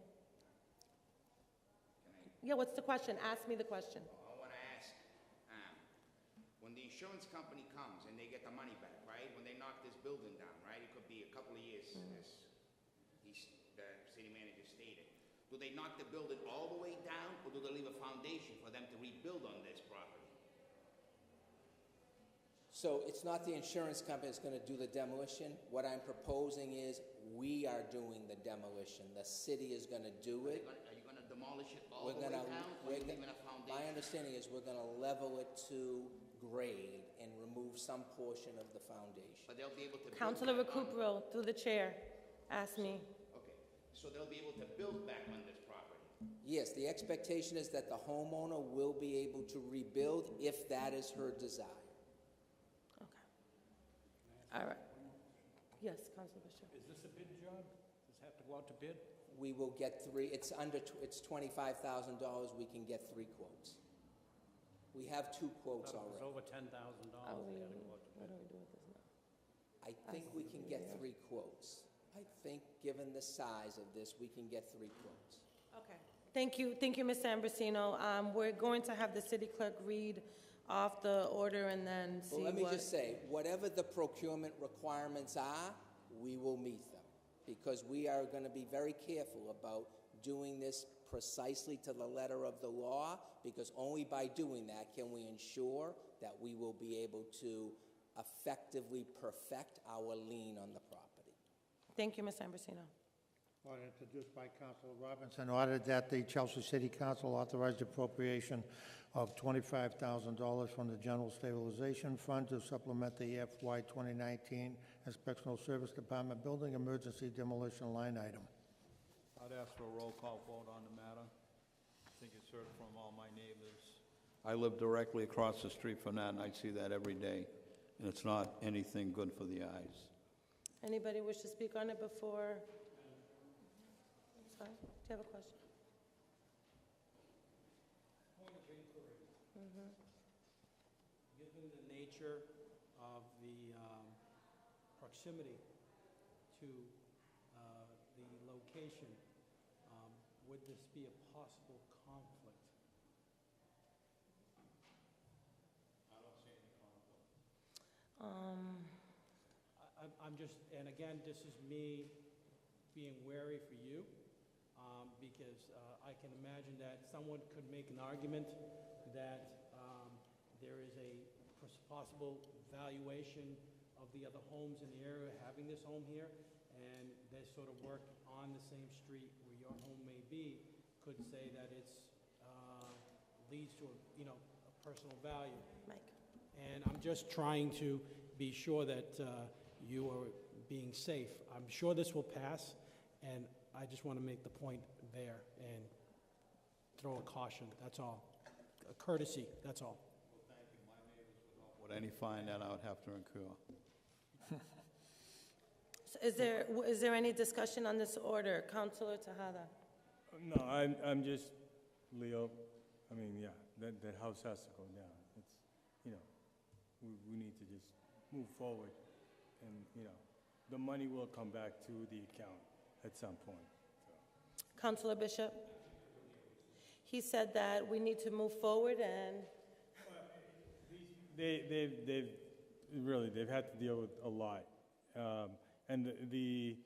Yeah, what's the question? Ask me the question. I want to ask, when the insurance company comes and they get the money back, right? When they knock this building down, right? It could be a couple of years, as the city manager stated. Do they knock the building all the way down, or do they leave a foundation for them to rebuild on this property? So it's not the insurance company that's going to do the demolition. What I'm proposing is we are doing the demolition. The city is going to do it. Are you going to demolish it all We're the way gonna- down, or are you leaving a foundation? My understanding is we're going to level it to grade and remove some portion of the foundation. But they'll be able to build Councilor back on it. Recupero, through the chair, ask me. Okay, so they'll be able to build back on this property. Yes, the expectation is that the homeowner will be able to rebuild if that is her desire. All right. Yes, Councilor Bishop. Is this a bid job? Does it have to go out to bid? We will get three, it's $25,000, we can get 3 quotes. We have 2 quotes Thought it was already. over $10,000. They had to go out to What bid. do we do with this now? I think we can get 3 quotes. I think, given the size of this, we can get 3 quotes. Okay. Thank you, Mr. Ambrosino. We're going to have the city clerk read off the order and then see Well, what. let me just say, whatever the procurement requirements are, we will meet them, because we are going to be very careful about doing this precisely to the letter of the law, because only by doing that can we ensure that we will be able to effectively perfect our lien on the property. Thank you, Mr. Ambrosino. Order introduced by Councilor Robinson, ordered that the Chelsea City Council authorize appropriation of $25,000 from the General Stabilization Fund to supplement the FY 2019 Inspectional Service Department Building Emergency Demolition line item. I'd ask for a roll call vote on the matter. I think it's heard from all my neighbors. I live directly across the street from that, and I see that every day, and it's not anything good for the eyes. Anybody wish to speak on it before? Sorry, do you have a question? Point of inquiry. Mhm. Given the nature of the proximity to the location, would this be a possible conflict? I don't see any conflict. I'm just, and again, this is me being wary for you, because I can imagine that someone could make an argument that there is a possible valuation of the other homes in the area having this home here, and they sort of work on the same street where your home may be, could say that it's leads to a personal value. Mike. And I'm just trying to be sure that you are being safe. I'm sure this will pass, and I just want to make the point there and throw a caution, that's all. A courtesy, that's all. Well, thank you. My neighbors would help with any fine that I would have to incur. So is there any discussion on this order? Councilor Tejada? No, I'm just, Leo, I mean, yeah, that house has to go down. It's, we need to just move forward, and, the money will come back to the account at some point. Councilor Bishop? He said that we need to move forward and... They've had to deal with a lot. And the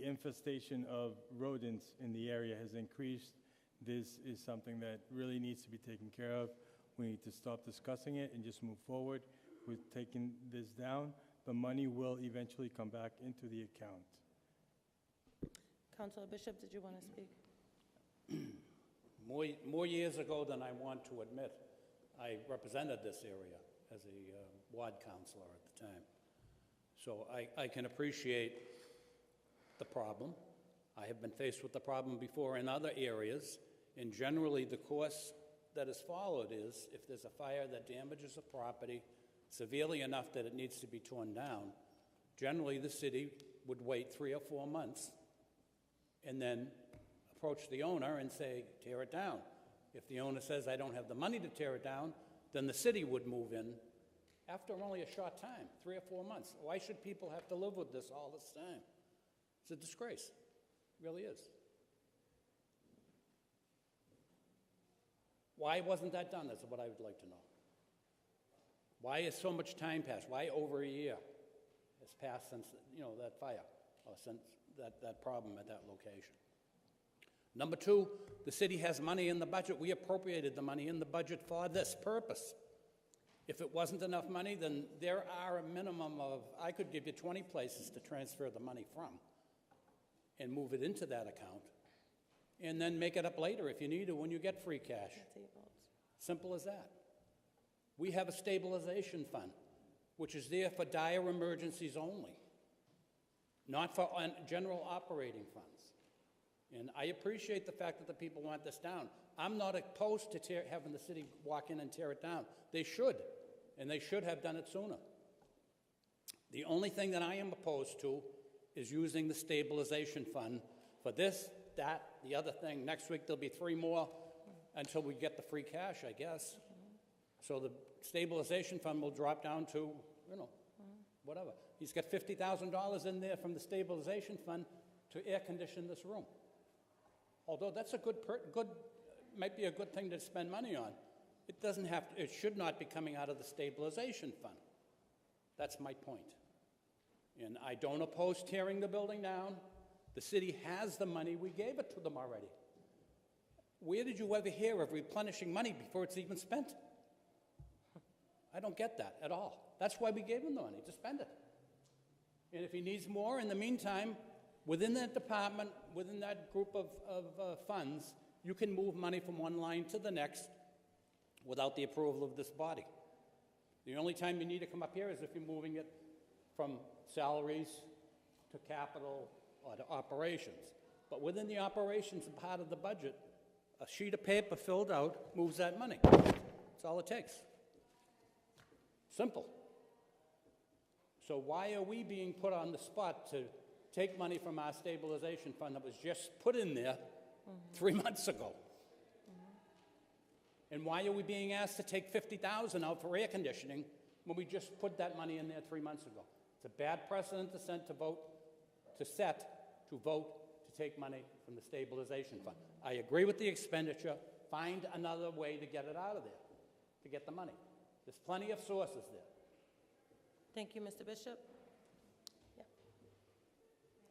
infestation of rodents in the area has increased. This is something that really needs to be taken care of. We need to stop discussing it and just move forward with taking this down. The money will eventually come back into the account. Councilor Bishop, did you want to speak? More years ago than I want to admit, I represented this area as a ward councilor at the time. So I can appreciate the problem. I have been faced with the problem before in other areas, and generally the course that is followed is if there's a fire that damages a property severely enough that it needs to be torn down, generally the city would wait 3 or 4 months and then approach the owner and say, tear it down. If the owner says, I don't have the money to tear it down, then the city would move in after only a short time, 3 or 4 months. Why should people have to live with this all this time? It's a disgrace. It really is. Why wasn't that done? That's what I would like to know. Why has so much time passed? Why over a year has passed since, that fire, or since that problem at that location? Number two, the city has money in the budget. We appropriated the money in the budget for this purpose. If it wasn't enough money, then there are a minimum of, I could give you 20 places to transfer the money from and move it into that account, and then make it up later if you need to when you get free cash. Simple as that. We have a stabilization fund, which is there for dire emergencies only, not for general operating funds. And I appreciate the fact that the people want this down. I'm not opposed to having the city walk in and tear it down. They should, and they should have done it sooner. The only thing that I am opposed to is using the stabilization fund for this, that, the other thing. Next week there'll be 3 more until we get the free cash, I guess. So the stabilization fund will drop down to, whatever. He's got $50,000 in there from the stabilization fund to air condition this room. Although that's a might be a good thing to spend money on. It doesn't have to, it should not be coming out of the stabilization fund. That's my point. And I don't oppose tearing the building down. The city has the money. We gave it to them already. Where did you ever hear of replenishing money before it's even spent? I don't get that at all. That's why we gave him the money, to spend it. And if he needs more in the meantime, within that department, within that group of funds, you can move money from one line to the next without the approval of this body. The only time you need to come up here is if you're moving it from salaries to capital or to operations. But within the operations part of the budget, a sheet of paper filled out moves that money. That's all it takes. Simple. So why are we being put on the spot to take money from our stabilization fund that was just put in there 3 months ago? And why are we being asked to take $50,000 out for air conditioning when we just put that money in there 3 months ago? It's a bad precedent to set to vote to take money from the stabilization fund. I agree with the expenditure. Find another way to get it out of there, to get the money. There's plenty of sources there. Thank you, Mr. Bishop. Yeah.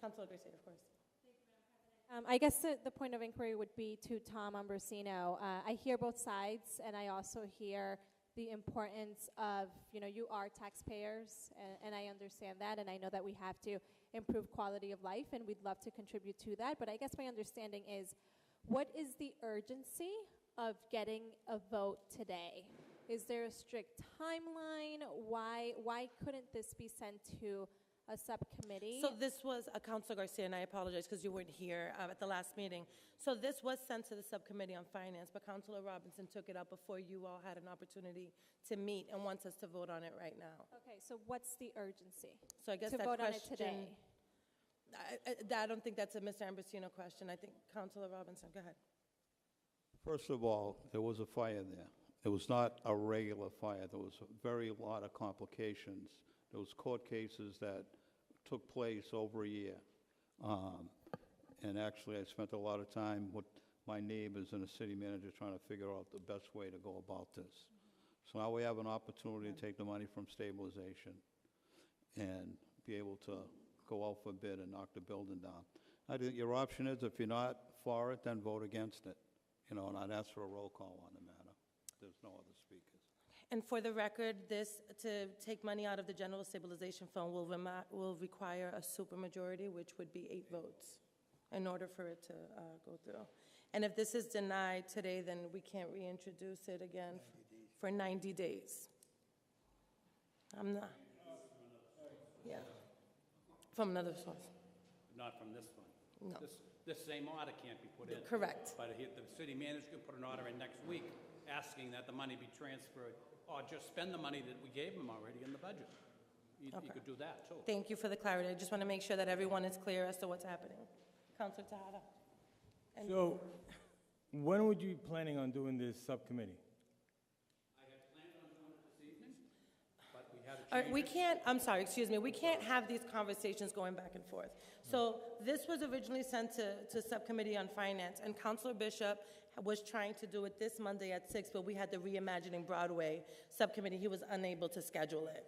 Councilor Garcia, of course. I guess the point of inquiry would be to Tom Ambrosino. I hear both sides, and I also hear the importance of, you are taxpayers, and I understand that, and I know that we have to improve quality of life, and we'd love to contribute to that. But I guess my understanding is, what is the urgency of getting a vote today? Is there a strict timeline? Why couldn't this be sent to a subcommittee? So this was, Councilor Garcia, and I apologize because you weren't here at the last meeting. So this was sent to the Subcommittee on Finance, but Councilor Robinson took it up before you all had an opportunity to meet and wants us to vote on it right now. Okay, so what's the urgency? So I guess to that vote question, on it today? I don't think that's a Mr. Ambrosino question. I think Councilor Robinson, go ahead. First of all, there was a fire there. It was not a regular fire. There was a very lot of complications. There was court cases that took place over a year. And actually, I spent a lot of time with my neighbors and the city manager trying to figure out the best way to go about this. So now we have an opportunity to take the money from stabilization and be able to go out for bid and knock the building down. I think your option is, if you're not for it, then vote against it. And I'd ask for a roll call on the matter. There's no other speakers. And for the record, this, to take money out of the General Stabilization Fund will require a supermajority, which would be 8 votes, in order for it to go through. And if this is denied today, then we can't reintroduce it again for 90 days. I'm not. Yeah. From another source. Not from this fund. No. This same order can't be put in. Correct. But the city manager can put an order in next week asking that the money be transferred, or just spend the money that we gave him already in the budget. You could do that, too. Thank you for the clarity. I just want to make sure that everyone is clear as to what's happening. Councilor Tejada. So, when would you planning on doing this subcommittee? I had planned on doing it this evening, but we had to All right, change we it. can't, I'm sorry, excuse me, we can't have these conversations going back and forth. So this was originally sent to Subcommittee on Finance, and Councilor Bishop was trying to do it this Monday at 6, but we had the Reimagining Broadway Subcommittee. He was unable to schedule it.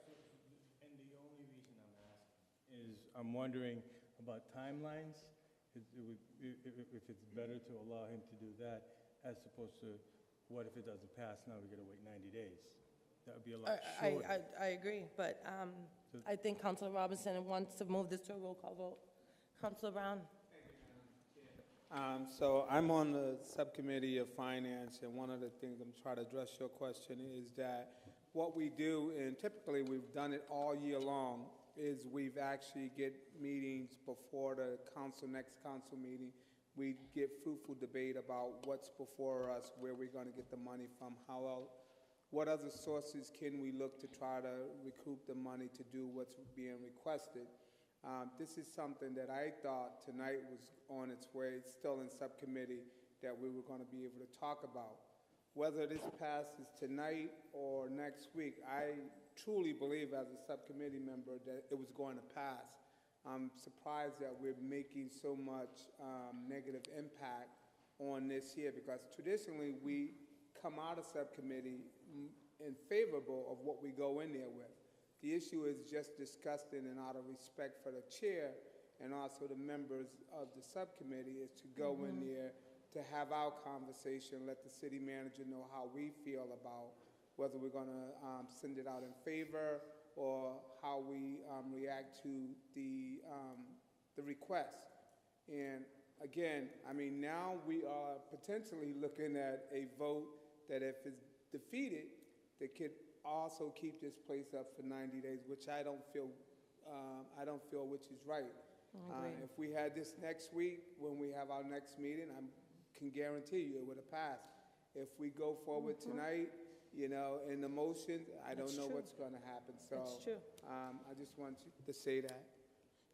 And the only reason I'm asking is I'm wondering about timelines, if it's better to allow him to do that as opposed to what if it doesn't pass, now we got to wait 90 days. That would be a lot shorter. I agree, but I think Councilor Robinson wants to move this to a roll call vote. Councilor Brown. So I'm on the subcommittee of finance, and one of the things I'm trying to address your question is that what we do, and typically we've done it all year long, is we've actually get meetings before the next council meeting. We get fruitful debate about what's before us, where we're going to get the money from, what other sources can we look to try to recoup the money to do what's being requested. This is something that I thought tonight was on its way, still in subcommittee, that we were going to be able to talk about. Whether this passes tonight or next week, I truly believe as a subcommittee member that it was going to pass. I'm surprised that we're making so much negative impact on this here, because traditionally we come out of subcommittee in favorable of what we go in there with. The issue is just disgusting, and out of respect for the chair and also the members of the subcommittee, is to go in there to have our conversation, let the city manager know how we feel about whether we're going to send it out in favor or how we react to the request. And again, I mean, now we are potentially looking at a vote that if it's defeated, that could also keep this place up for 90 days, which I don't feel which is right. If we had this next week, when we have our next meeting, I can guarantee you it would have passed. If we go forward tonight, in the motion, I don't know what's going to happen. So That's true. I just want to say that.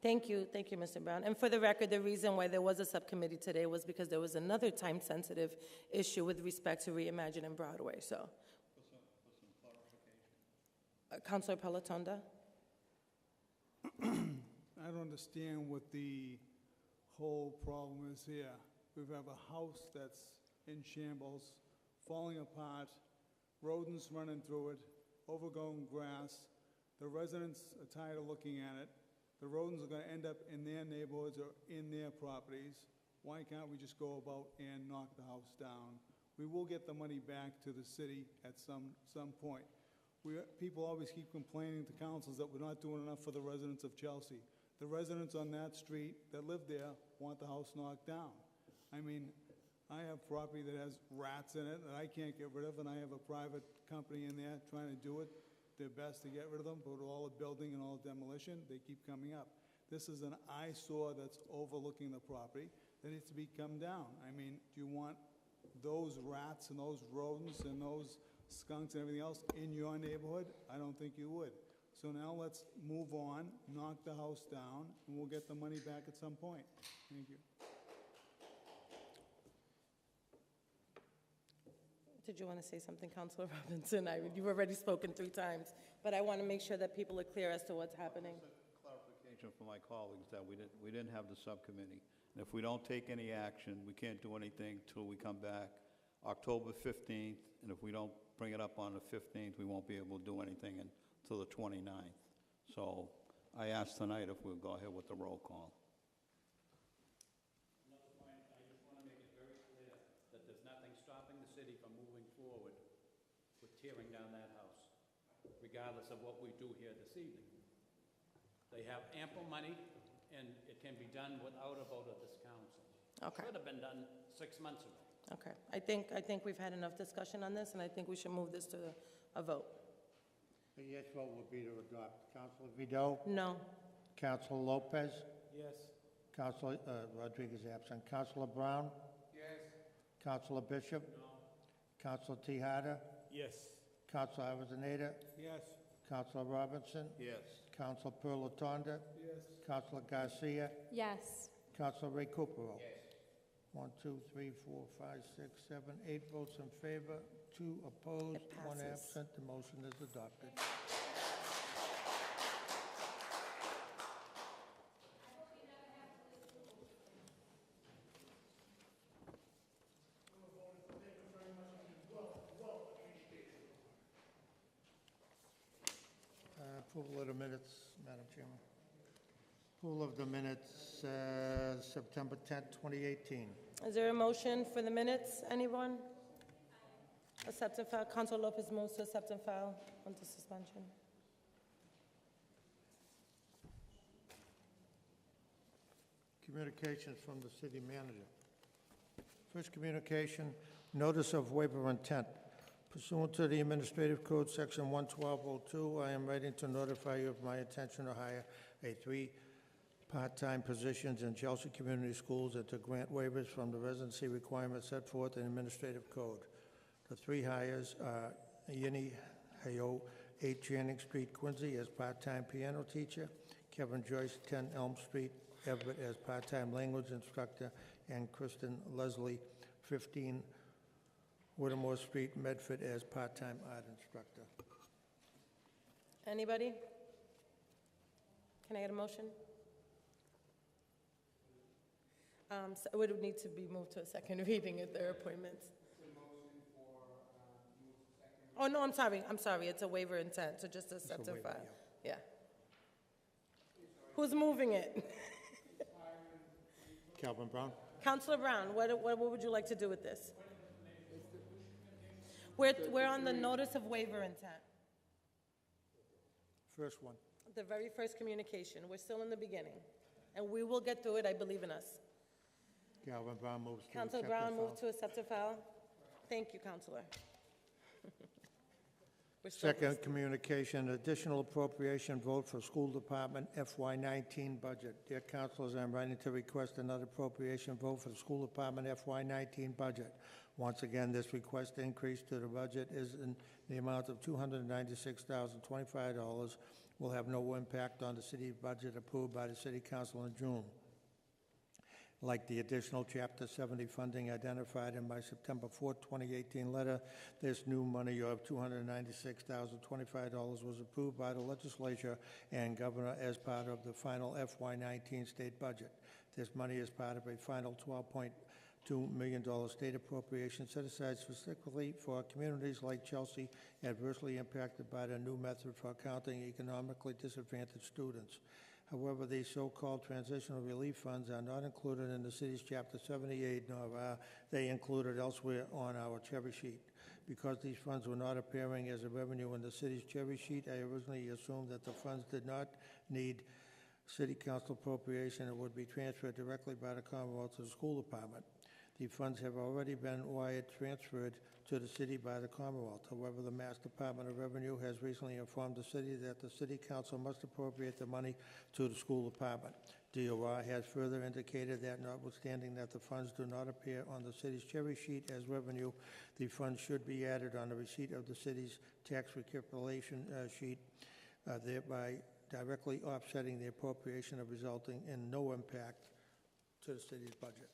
Thank you, Mr. Brown. And for the record, the reason why there was a subcommittee today was because there was another time-sensitive issue with respect to Reimagining Broadway. So, Councilor Pelotonda. I don't understand what the whole problem is here. We have a house that's in shambles, falling apart, rodents running through it, overgrown grass. The residents are tired of looking at it. The rodents are gonna end up in their neighborhoods or in their properties. Why can't we just go about and knock the house down? We will get the money back to the city at some point. People always keep complaining to councils that we're not doing enough for the residents of Chelsea. The residents on that street that live there want the house knocked down. I mean, I have property that has rats in it that I can't get rid of, and I have a private company in there trying to do it their best to get rid of them, but with all the building and all the demolition, they keep coming up. This is an eyesore that's overlooking the property that needs to be come down. I mean, do you want those rats and those rodents and those skunks and everything else in your neighborhood? I don't think you would. So now let's move on, knock the house down, and we'll get the money back at some point. Thank you. Did you want to say something, Councilor Robinson? You've already spoken 3 times, but I want to make sure that people are clear as to what's happening. Clarification for my colleagues that we didn't have the subcommittee. And if we don't take any action, we can't do anything till we come back October 15th, and if we don't bring it up on the 15th, we won't be able to do anything until the 29th. So I asked tonight if we'll go ahead with the roll call. Another point, I just want to make it very clear that there's nothing stopping the city from moving forward with tearing down that house, regardless of what we do here this evening. They have ample money, and it can be done without a vote of this council. Okay. Could have been done 6 months ago. Okay. I think we've had enough discussion on this, and I think we should move this to a vote. A yes vote would be to adopt. Councilor Vido? No. Councilor Lopez? Yes. Councilor Rodriguez absent. Councilor Brown? Yes. Councilor Bishop? No. Councilor Tahada? Yes. Councilor Avellaneda? Yes. Councilor Robinson? Yes. Councilor Perlatonda? Yes. Councilor Garcia? Yes. Councilor Ray Cooperall? Yes. 1, 2, 3, 4, 5, 6, 7, 8 votes in favor, 2 opposed, It 1 passes. absent. The motion is adopted. Approval of the minutes, Madam Chairman. Approval of the minutes, September 10th, 2018. Is there a motion for the minutes? Anyone? Accept and file. Councilor Lopez moves to accept and file under suspension. Communications from the city manager. First communication, notice of waiver of intent. Pursuant to the Administrative Code, Section 11202, I am writing to notify you of my intention to hire 3 part-time positions in Chelsea Community Schools and to grant waivers from the residency requirements set forth in the Administrative Code. The 3 hires are Yini Hayo, 8 Channing Street, Quincy, as part-time piano teacher, Kevin Joyce, 10 Elm Street, Everett, as part-time language instructor, and Kristen Leslie, 15 Whittemore Street, Medford, as part-time art instructor. Anybody? Can I get a motion? So it would need to be moved to a second reading if there are appointments. Oh, no, I'm sorry. It's a waiver intent, so just accept and waiver, file. Yeah. Who's moving it? Calvin Brown? Councilor Brown, what would you like to do with this? We're on the notice of waiver intent, First one. the very first communication. We're still in the beginning, and we will get through it. I believe in us. Calvin Brown moves to Councilor accept Brown and file. moved to accept and file. Thank you, Councilor. We're still- Second communication, additional appropriation vote for school department FY19 budget. Dear councilors, I'm writing to request another appropriation vote for the school department FY19 budget. Once again, this request increase to the budget is in the amount of $296,025, will have no impact on the city budget approved by the city council in June. like the additional Chapter 70 funding identified in my September 4, 2018 letter. This new money of $296,025 was approved by the legislature and governor as part of the final FY19 state budget. This money is part of a final $12.2 million state appropriation set aside specifically for communities like Chelsea adversely impacted by the new method for counting economically disadvantaged students. However, these so-called transitional relief funds are not included in the city's Chapter 78, nor are they included elsewhere on our cherry sheet. Because these funds were not appearing as a revenue in the city's cherry sheet, I originally assumed that the funds did not need city council appropriation and would be transferred directly by the Commonwealth to the school department. The funds have already been transferred to the city by the Commonwealth. However, the Mass Department of Revenue has recently informed the city that the city council must appropriate the money to the school department. DOR has further indicated that notwithstanding that the funds do not appear on the city's cherry sheet as revenue, the funds should be added on the receipt of the city's tax recapitulation sheet, thereby directly offsetting the appropriation of resulting in no impact to the city's budget.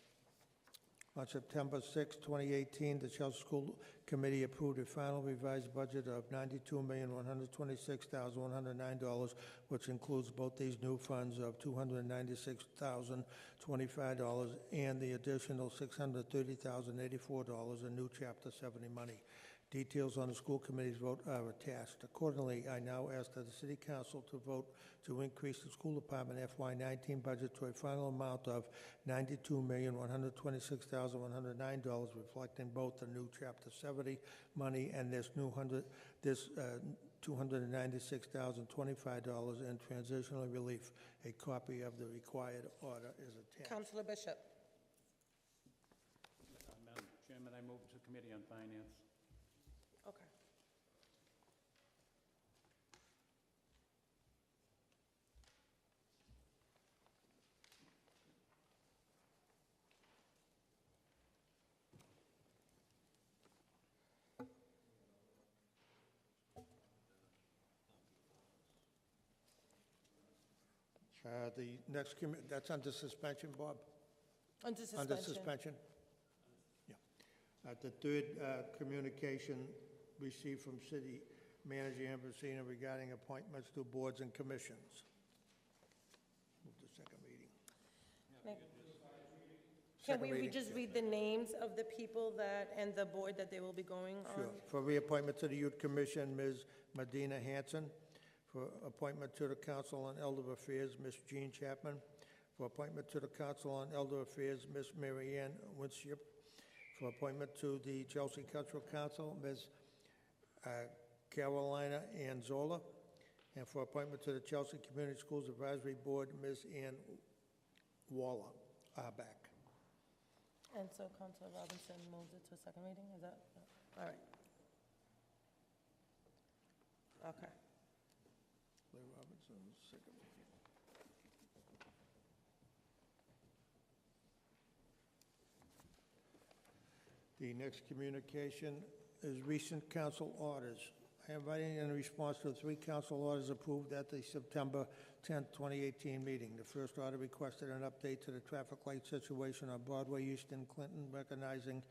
On September 6, 2018, the Chelsea School Committee approved a final revised budget of $92,126,109, which includes both these new funds of $296,025 and the additional $630,084 in new Chapter 70 money. Details on the school committee's vote are attached. Accordingly, I now ask that the City Council to vote to increase the school department FY19 budget to a final amount of $92,126,109, reflecting both the new Chapter 70 money and this $296,025 in transitional relief. A copy of the required order is attached. Councilor Bishop. Madam Chairman, I move to Committee on Finance. Okay. The next, that's under suspension, Bob? Under suspension. Under suspension? Yeah. The third communication received from City Manager Ambrosino regarding appointments to boards and commissions. Move to second reading. Can we reading, just yeah. read the names of the people that, and the board that they will be going Sure. on? For reappointment to the Youth Commission, Ms. Medina Hanson. For appointment to the Council on Elder Affairs, Ms. Jean Chapman. For appointment to the Council on Elder Affairs, Ms. Mary Ann Winship. For appointment to the Chelsea Cultural Council, Ms. Carolina Anzola. And for appointment to the Chelsea Community Schools Advisory Board, Ms. Ann Waller Arbeck. And so Councilor Robinson moves it to a second reading, is that, all right. Okay. Clay Robinson, second reading. The next communication is recent council orders. I am writing in response to the 3 council orders approved at the September 10, 2018 meeting. The first order requested an update to the traffic light situation on Broadway East in Clinton, recognizing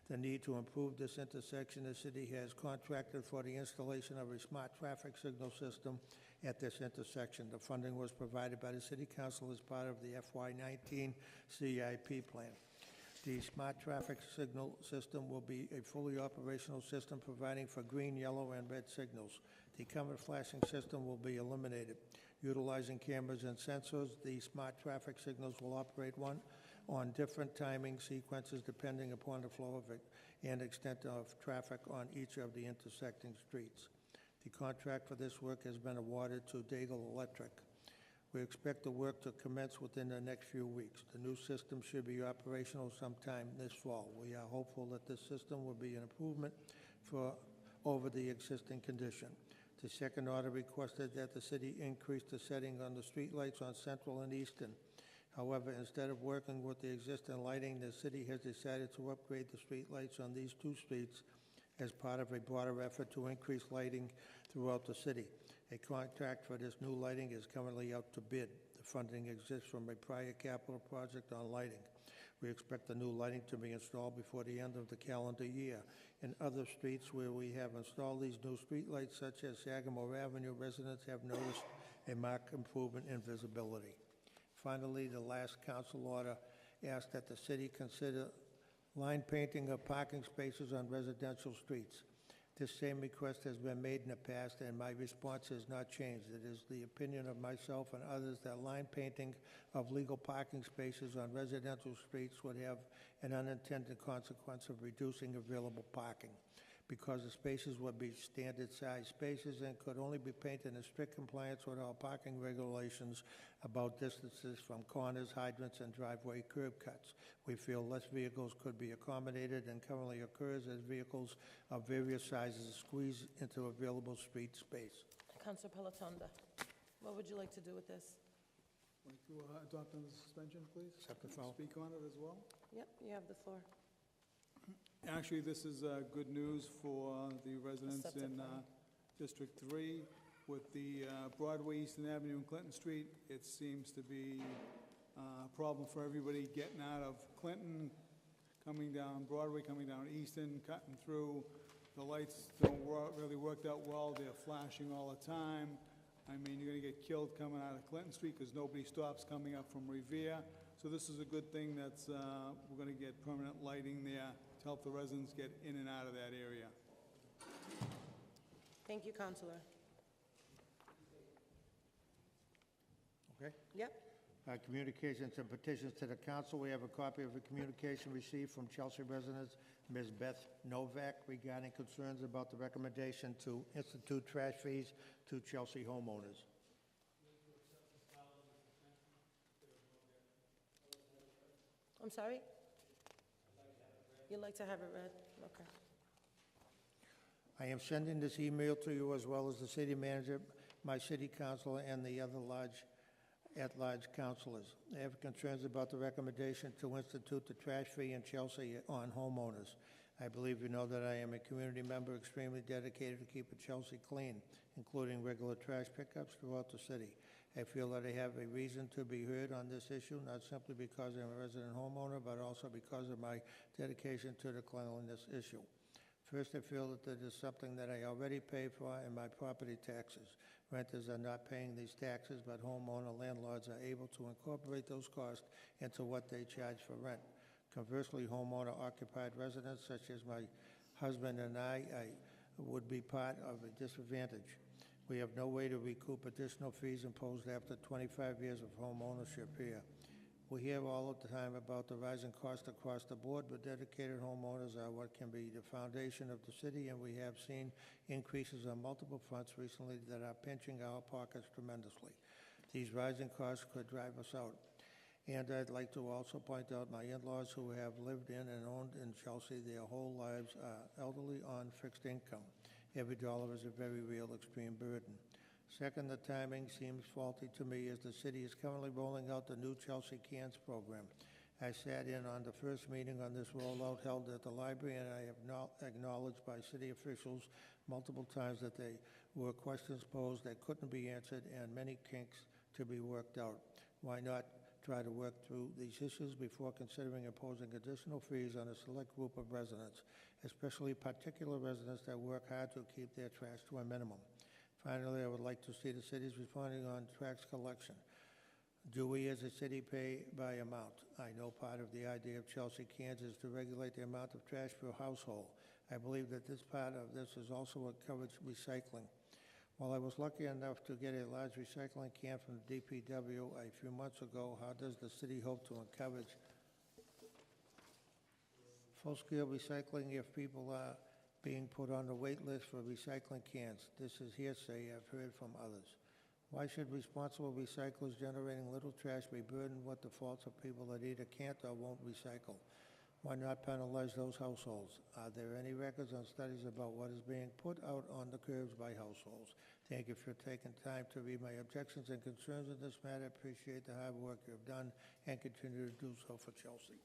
the need to improve this intersection. The city has contracted for the installation of a smart traffic signal system at this intersection. The funding was provided by the City Council as part of the FY19 CIP plan. The smart traffic signal system will be a fully operational system providing for green, yellow, and red signals. The current flashing system will be eliminated. Utilizing cameras and sensors, the smart traffic signals will operate on different timing sequences depending upon the flow of it and extent of traffic on each of the intersecting streets. The contract for this work has been awarded to Daigle Electric. We expect the work to commence within the next few weeks. The new system should be operational sometime this fall. We are hopeful that this system will be an improvement over the existing condition. The second order requested that the city increase the setting on the streetlights on Central and Easton. However, instead of working with the existing lighting, the city has decided to upgrade the streetlights on these 2 streets as part of a broader effort to increase lighting throughout the city. A contract for this new lighting is currently out to bid. The funding exists from a prior capital project on lighting. We expect the new lighting to be installed before the end of the calendar year. In other streets where we have installed these new streetlights, such as Sagamore Avenue, residents have noticed a marked improvement in visibility. Finally, the last council order asked that the city consider line painting of parking spaces on residential streets. This same request has been made in the past, and my response has not changed. It is the opinion of myself and others that line painting of legal parking spaces on residential streets would have an unintended consequence of reducing available parking, because the spaces would be standard-sized spaces and could only be painted in strict compliance with our parking regulations about distances from corners, hydrants, and driveway curb cuts. We feel less vehicles could be accommodated than currently occurs, as vehicles of various sizes squeeze into available street space. Councilor Palatonda, what would you like to do with this? Like to adopt on the suspension, please? Accept the file. Speak on it as well? Yep, you have the floor. Actually, this is good news for the residents Accept it, in fine. District 3. With the Broadway, Eastern Avenue, and Clinton Street, it seems to be a problem for everybody getting out of Clinton, coming down Broadway, coming down Eastern, cutting through. The lights don't really work out well. They're flashing all the time. I mean, you're going to get killed coming out of Clinton Street because nobody stops coming up from Revere. So this is a good thing that's, we're going to get permanent lighting there to help the residents get in and out of that area. Thank you, Councilor. Okay? Yep. Communications and petitions to the council. We have a copy of a communication received from Chelsea residents, Ms. Beth Novak, regarding concerns about the recommendation to institute trash fees to Chelsea homeowners. I'm sorry? You'd like to have it read? Okay. I am sending this email to you as well as the city manager, my city councilor, and the other at-large councilors. I have concerns about the recommendation to institute the trash fee in Chelsea on homeowners. I believe you know that I am a community member extremely dedicated to keeping Chelsea clean, including regular trash pickups throughout the city. I feel that I have a reason to be heard on this issue, not simply because I'm a resident homeowner, but also because of my dedication to the cleanliness issue. First, I feel that it is something that I already pay for in my property taxes. Renters are not paying these taxes, but homeowner landlords are able to incorporate those costs into what they charge for rent. Conversely, homeowner-occupied residents, such as my husband and I would be part of a disadvantage. We have no way to recoup additional fees imposed after 25 years of home ownership here. We hear all of the time about the rising cost across the board, but dedicated homeowners are what can be the foundation of the city, and we have seen increases on multiple fronts recently that are pinching our pockets tremendously. These rising costs could drive us out. And I'd like to also point out my in-laws who have lived in and owned in Chelsea their whole lives are elderly on fixed income. Every dollar is a very real extreme burden. Second, the timing seems faulty to me as the city is currently rolling out the new Chelsea Cans program. I sat in on the first meeting on this rollout held at the library, and I have not acknowledged by city officials multiple times that there were questions posed that couldn't be answered and many kinks to be worked out. Why not try to work through these issues before considering imposing additional fees on a select group of residents, especially particular residents that work hard to keep their trash to a minimum? Finally, I would like to see the cities responding on tax collection. Do we as a city pay by amount? I know part of the idea of Chelsea Cans is to regulate the amount of trash per household. I believe that this part of this is also encourage recycling. While I was lucky enough to get a large recycling can from the DPW a few months ago, how does the city hope to encourage full-scale recycling if people are being put on the wait list for recycling cans? This is hearsay I've heard from others. Why should responsible recyclers generating little trash be burdened with the faults of people that either can't or won't recycle? Why not penalize those households? Are there any records on studies about what is being put out on the curbs by households? Thank you for taking time to read my objections and concerns in this matter. I appreciate the hard work you have done and continue to do so for Chelsea.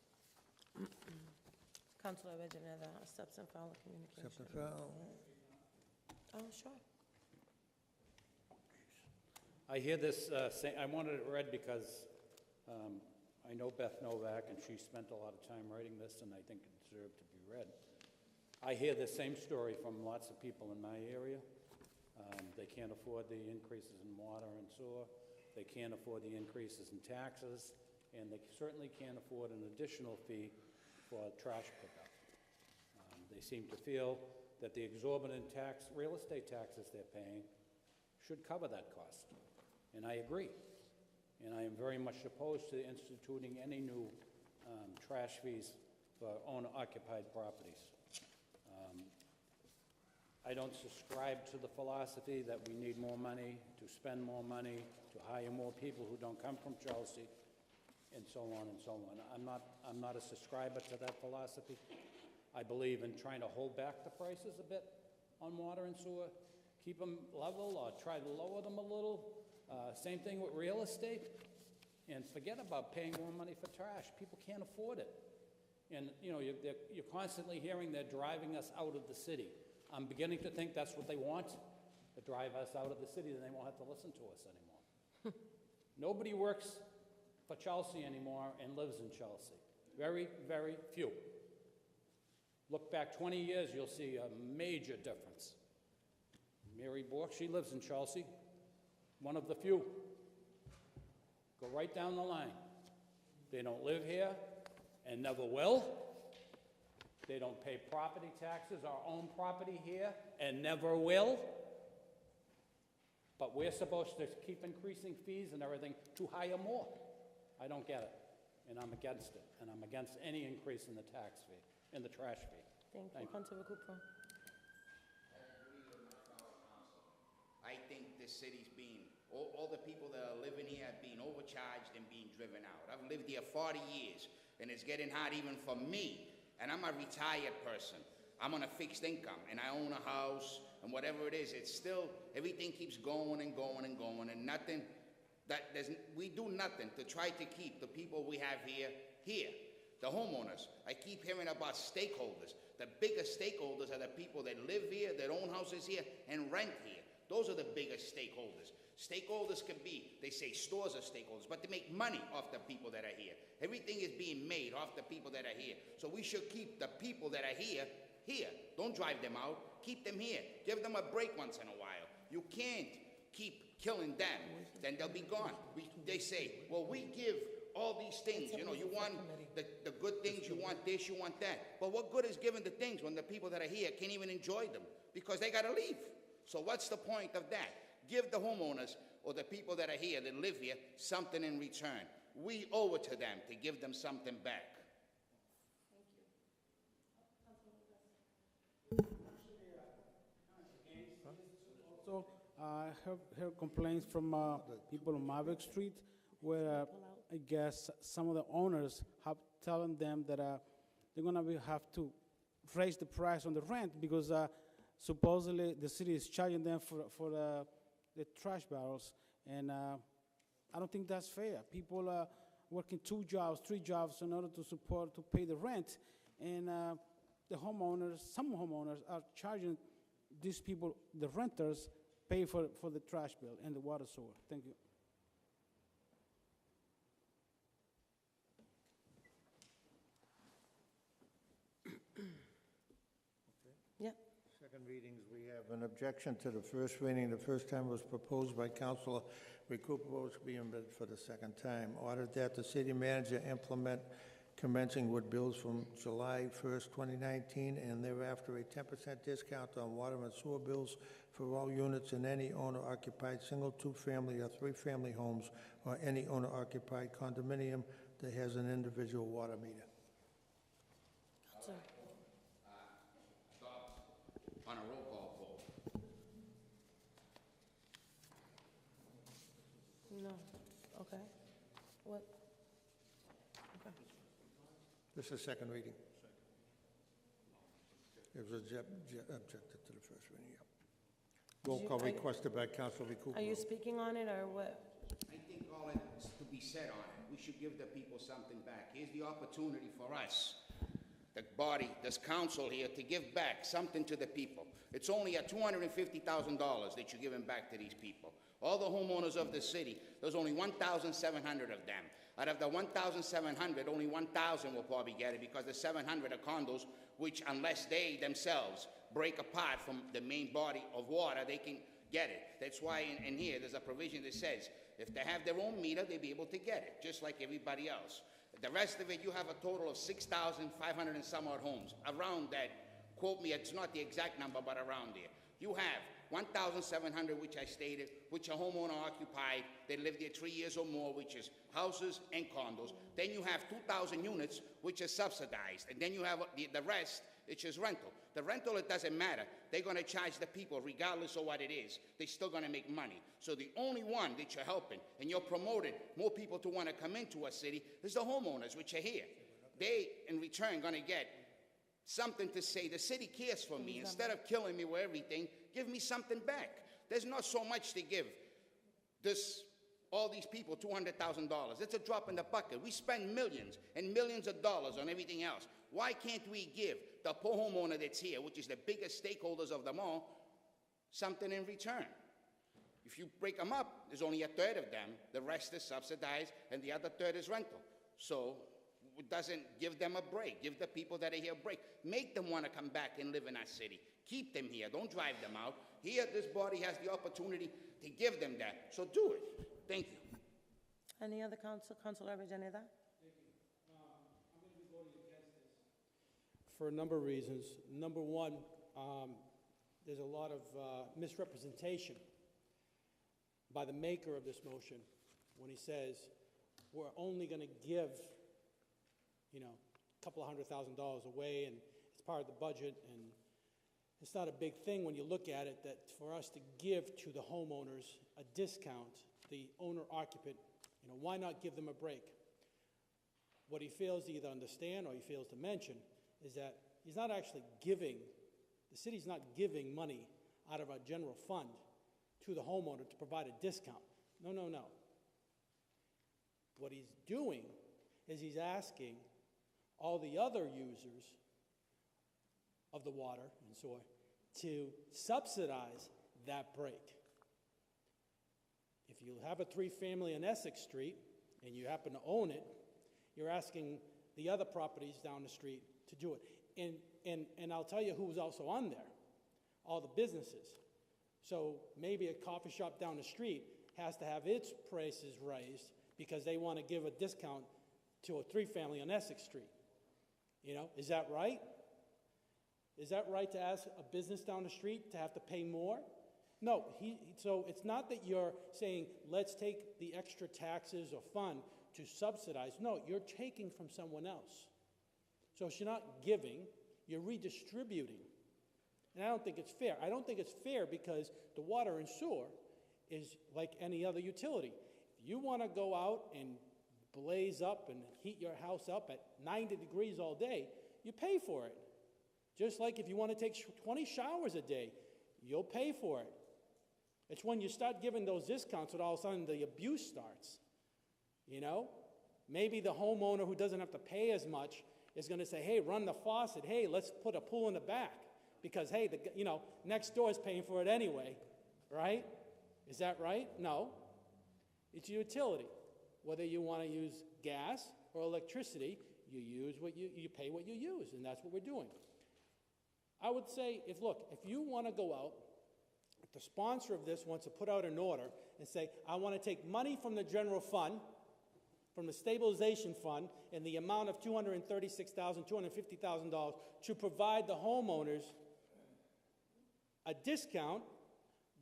Councilor Avellaneda, steps and file of communication. Accept the file. Oh, sure. I hear this, I wanted it read because I know Beth Novak, and she spent a lot of time writing this, and I think it deserved to be read. I hear the same story from lots of people in my area. They can't afford the increases in water and sewer. They can't afford the increases in taxes, and they certainly can't afford an additional fee for trash pickup. They seem to feel that the exorbitant real estate taxes they're paying should cover that cost, and I agree. And I am very much opposed to instituting any new trash fees for owner-occupied properties. I don't subscribe to the philosophy that we need more money, to spend more money, to hire more people who don't come from Chelsea, and so on and so on. I'm not a subscriber to that philosophy. I believe in trying to hold back the prices a bit on water and sewer, keep them level or try to lower them a little. Same thing with real estate. And forget about paying more money for trash. People can't afford it. And, you know, you're constantly hearing they're driving us out of the city. I'm beginning to think that's what they want, to drive us out of the city, then they won't have to listen to us anymore. Nobody works for Chelsea anymore and lives in Chelsea. Very, very few. Look back 20 years, you'll see a major difference. Mary Bork, she lives in Chelsea, one of the few. Go right down the line. They don't live here and never will. They don't pay property taxes or own property here and never will. But we're supposed to keep increasing fees and everything to hire more. I don't get it, and I'm against it, and I'm against any increase in the tax fee, in the trash fee. Thank you, Councilor Cooper. I think this city's being, all the people that are living here are being overcharged and being driven out. I've lived here 40 years, and it's getting hard even for me. And I'm a retired person. I'm on a fixed income, and I own a house, and whatever it is, it's still, everything keeps going and going and going, and nothing, we do nothing to try to keep the people we have here, the homeowners. I keep hearing about stakeholders. The biggest stakeholders are the people that live here, that own houses here, and rent here. Those are the biggest stakeholders. Stakeholders can be, they say stores are stakeholders, but they make money off the people that are here. Everything is being made off the people that are here. So we should keep the people that are here, here. Don't drive them out. Keep them here. Give them a break once in a while. You can't keep killing them. Then they'll be gone. They say, well, we give all these things. You know, you want the good things, you want this, you want that. But what good is giving the things when the people that are here can't even enjoy them because they got to leave? So what's the point of that? Give the homeowners or the people that are here, that live here, something in return. We owe it to them to give them something back. Also, I have heard complaints from people on Maverick Street where I guess some of the owners have telling them that they're going to have to raise the price on the rent because supposedly the city is charging them for the trash barrels, and I don't think that's fair. People are working 2 jobs, 3 jobs in order to pay the rent, and the homeowners, some homeowners are charging these people, the renters, pay for the trash bill and the water sewer. Thank you. Yep. Second readings, we have an objection to the first reading. The first time was proposed by Councilor Recupero, being read for the second time. Ordered that the city manager implement commencing with bills from July 1st, 2019, and thereafter a 10% discount on water and sewer bills for all units in any owner-occupied single, 2-family, or 3-family homes, or any owner-occupied condominium that has an individual water meter. Councilor. On a roll call vote. No. Okay. What? Okay. This is second reading. It was objected to the first reading, yeah. Roll call requested by Councilor Recupero. Are you speaking on it, or what? I think all that's to be said on it. We should give the people something back. Here's the opportunity for us, the body, this council here, to give back something to the people. It's only at $250,000 that you're giving back to these people. All the homeowners of the city, there's only 1,700 of them. Out of the 1,700, only 1,000 will probably get it because the 700 are condos, which unless they themselves break apart from the main body of water, they can get it. That's why in here there's a provision that says if they have their own meter, they'll be able to get it, just like everybody else. The rest of it, you have a total of 6,500 and some odd homes. Around that, quote me, it's not the exact number, but around there. You have 1,700, which I stated, which are homeowner occupied. They live there 3 years or more, which is houses and condos. Then you have 2,000 units, which is subsidized. And then you have the rest, which is rental. The rental, it doesn't matter. They're going to charge the people regardless of what it is. They're still going to make money. So the only one that you're helping and you're promoting more people to want to come into a city is the homeowners, which are here. They, in return, going to get something to say, the city cares for me. Instead of killing me with everything, give me something back. There's not so much to give all these people $200,000. It's a drop in the bucket. We spend millions and millions of dollars on everything else. Why can't we give the poor homeowner that's here, which is the biggest stakeholders of them all, something in return? If you break them up, there's only a third of them. The rest is subsidized, and the other third is rental. So it doesn't give them a break. Give the people that are here a break. Make them want to come back and live in our city. Keep them here. Don't drive them out. Here, this body has the opportunity to give them that. So do it. Thank you. Any other council? Councilor Avellaneda? For a number of reasons. Number one, there's a lot of misrepresentation by the maker of this motion when he says we're only going to give, a couple of $100,000 away and it's part of the budget, and it's not a big thing when you look at it that for us to give to the homeowners a discount, the owner-occupant, why not give them a break? What he fails to either understand or he fails to mention is that he's not actually giving, the city's not giving money out of our general fund to the homeowner to provide a discount. No, no, no. What he's doing is he's asking all the other users of the water and sewer to subsidize that break. If you have a 3-family on Essex Street and you happen to own it, you're asking the other properties down the street to do it. And I'll tell you who's also on there, all the businesses. So maybe a coffee shop down the street has to have its prices raised because they want to give a discount to a 3-family on Essex Street. Is that right? Is that right to ask a business down the street to have to pay more? No, so it's not that you're saying, let's take the extra taxes or fund to subsidize. No, you're taking from someone else. So you're not giving, you're redistributing. And I don't think it's fair. I don't think it's fair because the water and sewer is like any other utility. If you want to go out and blaze up and heat your house up at 90 degrees all day, you pay for it. Just like if you want to take 20 showers a day, you'll pay for it. It's when you start giving those discounts that all of a sudden the abuse starts. Maybe the homeowner who doesn't have to pay as much is going to say, hey, run the faucet. Hey, let's put a pool in the back. Because, hey, next door is paying for it anyway, right? Is that right? No. It's a utility. Whether you want to use gas or electricity, you pay what you use, and that's what we're doing. I would say, if you want to go out, if the sponsor of this wants to put out an order and say, I want to take money from the general fund, from the stabilization fund, in the amount of $236,000, $250,000 to provide the homeowners a discount,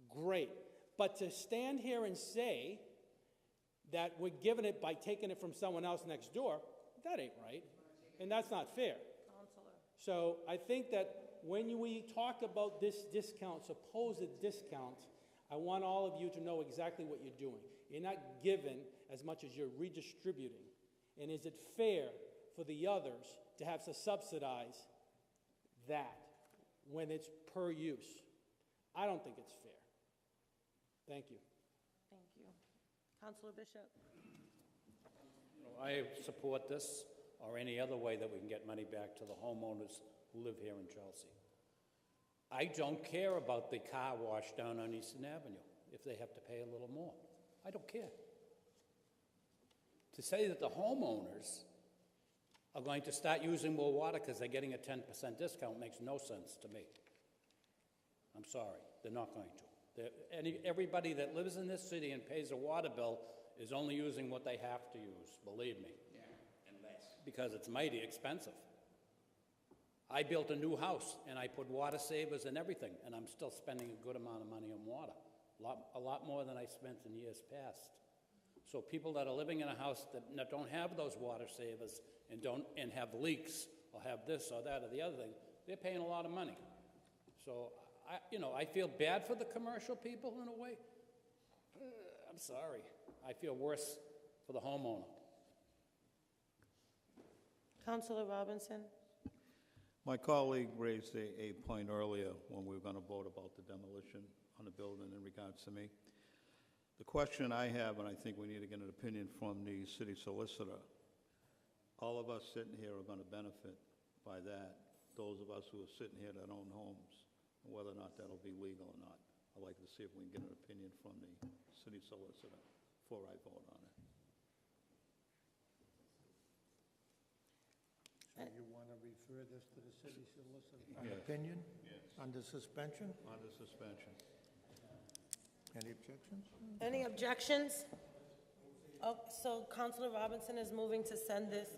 great. But to stand here and say that we're giving it by taking it from someone else next door, that ain't right. And that's not fair. So I think that when we talk about this discount, supposed discount, I want all of you to know exactly what you're doing. You're not giving as much as you're redistributing. And is it fair for the others to have to subsidize that when it's per use? I don't think it's fair. Thank you. Thank you. Councilor Bishop? I support this or any other way that we can get money back to the homeowners who live here in Chelsea. I don't care about the car wash down on Eastern Avenue if they have to pay a little more. I don't care. To say that the homeowners are going to start using more water because they're getting a 10% discount makes no sense to me. I'm sorry, they're not going to. Everybody that lives in this city and pays a water bill is only using what they have to use, believe me. Yeah, and less. Because it's mighty expensive. I built a new house, and I put water savers and everything, and I'm still spending a good amount of money on water, a lot more than I spent in years past. So people that are living in a house that don't have those water savers and have leaks or have this or that or the other thing, they're paying a lot of money. So I feel bad for the commercial people in a way. I'm sorry. I feel worse for the homeowner. Councilor Robinson? My colleague raised a point earlier when we were going to vote about the demolition on the building in regards to me. The question I have, and I think we need to get an opinion from the city solicitor, all of us sitting here are going to benefit by that, those of us who are sitting here that own homes, and whether or not that'll be legal or not. I'd like to see if we can get an opinion from the city solicitor before I vote on it. So you want to refer this to the city solicitor? An Yes. opinion? Yes. Under suspension? Under suspension. Any objections? Any objections? Oh, so Councilor Robinson is moving to send this.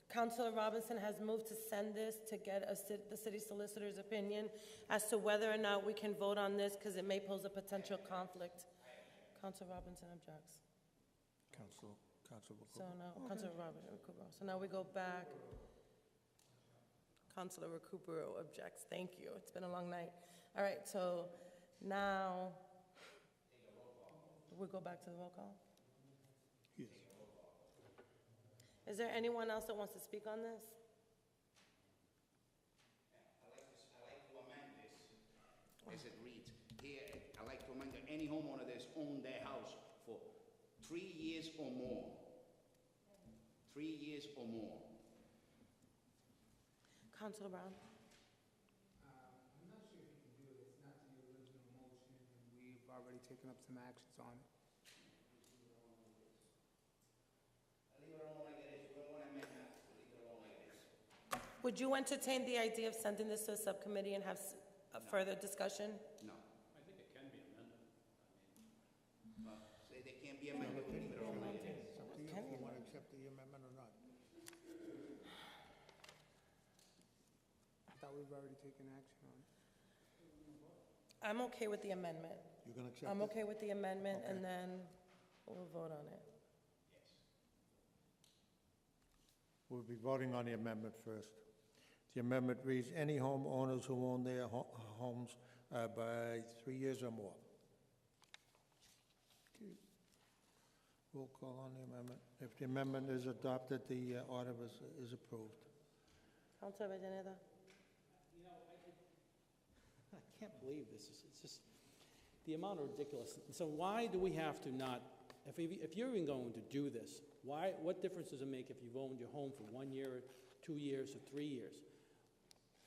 Councilor Robinson has moved to send this to get the city solicitor's opinion as to whether or not we can vote on this because it may pose a potential conflict. Councilor Robinson objects. Council So now, Councilor Robinson, so now we go back. Councilor Recupero objects. Thank you. It's been a long night. All right, so now we go back to the roll call. Yes. Is there anyone else that wants to speak on this? I'd like to amend this, as it reads. Here, I'd like to amend that any homeowner that's owned their house for 3 years or more. 3 years or more. Councilor Brown? I'm not sure if you can do it. It's not the original motion, and we've already taken up some actions on it. Leave it alone like it is. We don't want to amend that. Leave it alone like it is. Would you entertain the idea of sending this to a subcommittee and have a further discussion? No. I think it can be amended. Say they can't be amended. We leave it alone like it is. It's up to you if you want to accept the amendment or not. I thought we've already taken action on it. I'm okay with the amendment. You're going to accept it? I'm okay with the amendment, and Okay. then we'll vote on it. We'll be voting on the amendment first. The amendment reads, any homeowners who own their homes by 3 years or more. Okay. Roll call on the amendment. If the amendment is adopted, the order is approved. Councilor Avellaneda? You know, I can't believe this. It's just the amount of ridiculous. So why do we have to not, if you're even going to do this, what difference does it make if you've owned your home for 1 year, 2 years, or 3 years?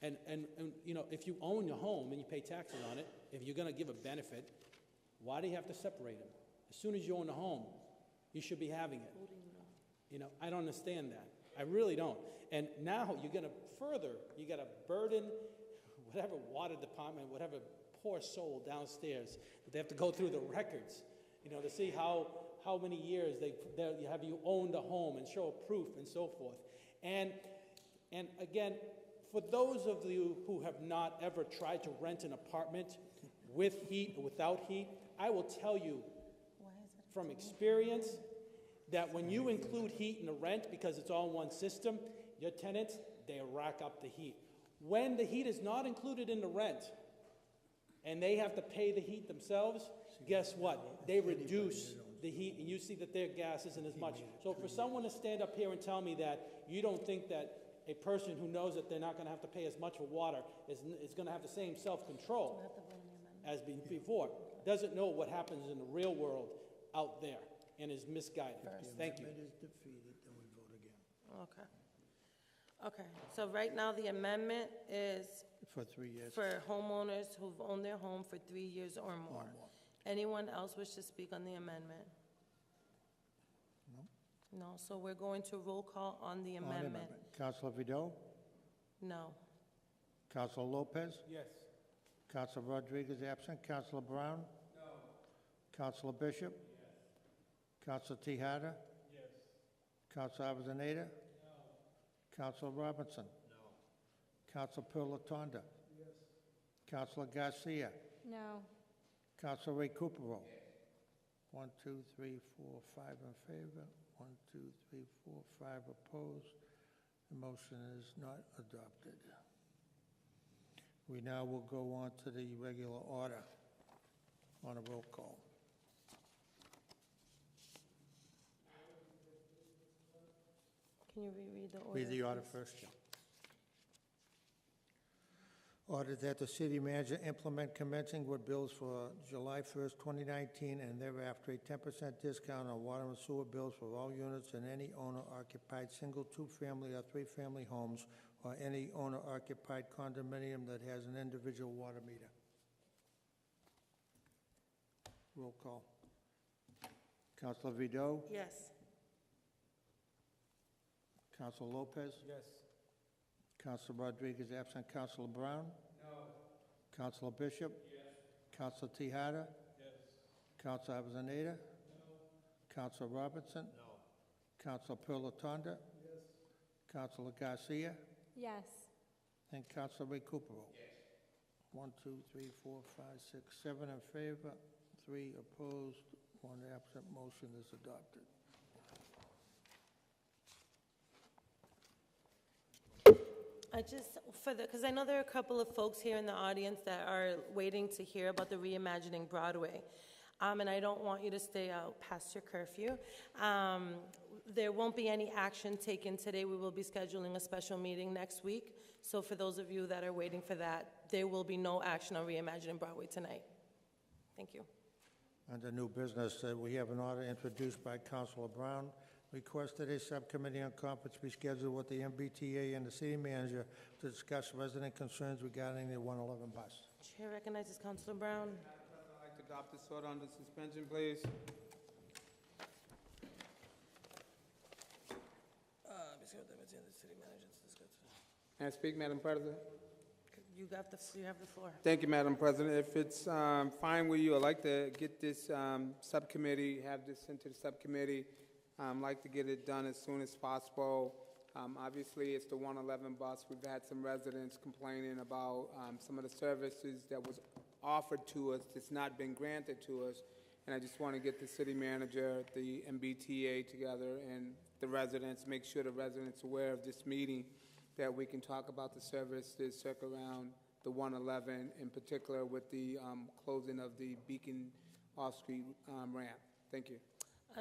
And you know, if you own your home and you pay taxes on it, if you're going to give a benefit, why do you have to separate them? As soon as you own a home, you should be having it. You know, I don't understand that. I really don't. And now you're going to you got to burden whatever water department, whatever poor soul downstairs, that they have to go through the records, you know, to see how many years have you owned a home and show proof and so forth. And again, for those of you who have not ever tried to rent an apartment with heat or without heat, I will tell you from experience that when you include heat in the rent, because it's all in one system, your tenants, they rack up the heat. When the heat is not included in the rent and they have to pay the heat themselves, guess what? They reduce the heat, and you see that their gas isn't as much. So for someone to stand up here and tell me that you don't think that a person who knows that they're not going to have to pay as much for water is going to have the same self-control as before, doesn't know what happens in the real world out there, and is misguided. Thank you. If the amendment is defeated, then we vote again. Okay. Okay, so right now the amendment is For 3 years. for homeowners who've owned their home for 3 years or more. Anyone else wish to speak on the amendment? No? No, so we're going to roll call on the On the amendment. Counselor Vido? No. Counselor Lopez? Yes. Counselor Rodriguez absent. Counselor Brown? No. Counselor Bishop? Counselor Tahada? Yes. Counselor Avellaneda? Counselor Robinson? No. Counselor Pilatanda? Yes. Counselor Garcia? No. Counselor Ray Recupero? 1, 2, 3, 4, 5 in favor. 1, 2, 3, 4, 5 opposed. The motion is not adopted. We now will go on to the regular order on a roll call. Can you reread the order? Read the order please? first, Jim. Order that the city manager implement commencing with bills for July 1st, 2019, and thereafter a 10% discount on water and sewer bills for all units in any owner-occupied single, two-family, or three-family homes, or any owner-occupied condominium that has an individual water meter. Roll call. Counselor Vido? Yes. Counselor Lopez? Yes. Counselor Rodriguez absent. Counselor Brown? No. Counselor Bishop? Yes. Counselor Tahada? Yes. Counselor Avellaneda? Counselor Robinson? No. Counselor Pilatanda? Yes. Counselor Garcia? Yes. And Counselor Recupero? Yes. 1, 2, 3, 4, 5, 6, 7 in favor, 3 opposed, 1 absent. Motion is adopted. I just, because I know there are a couple of folks here in the audience that are waiting to hear about the Reimagining Broadway. And I don't want you to stay out past your curfew. There won't be any action taken today. We will be scheduling a special meeting next week. So for those of you that are waiting for that, there will be no action on Reimagining Broadway tonight. Thank you. Under new business, we have an order introduced by Counselor Brown, requested a subcommittee on conference be scheduled with the MBTA and the city manager to discuss resident concerns regarding the 111 bus. Chair recognizes Councilor Brown. I'd like to adopt this order under suspension, please. May I speak, Madam President? You have the floor. Thank you, Madam President. If it's fine with you, I'd like to get this subcommittee, have this sent to the subcommittee. I'd like to get it done as soon as possible. Obviously, it's the 111 bus. We've had some residents complaining about some of the services that was offered to us that's not been granted to us. And I just want to get the city manager, the MBTA together, and the residents, make sure the residents are aware of this meeting, that we can talk about the services circle around the 111, in particular with the closing of the Beacon off-street ramp. Thank you.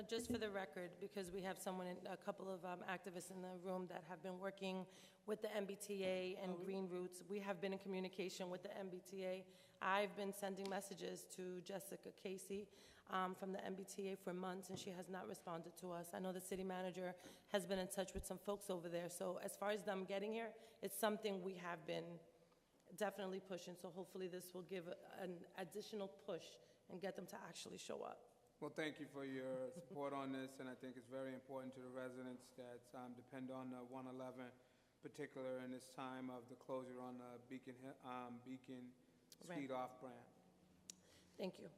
Just for the record, because we have a couple of activists in the room that have been working with the MBTA and Green Routes. We have been in communication with the MBTA. I've been sending messages to Jessica Casey from the MBTA for months, and she has not responded to us. I know the city manager has been in touch with some folks over there. So as far as them getting here, it's something we have been definitely pushing. So hopefully this will give an additional push and get them to actually show up. Well, thank you for your support on this, and I think it's very important to the residents that depend on the 111, particular in this time of the closure on the Beacon Street off ramp. Thank you.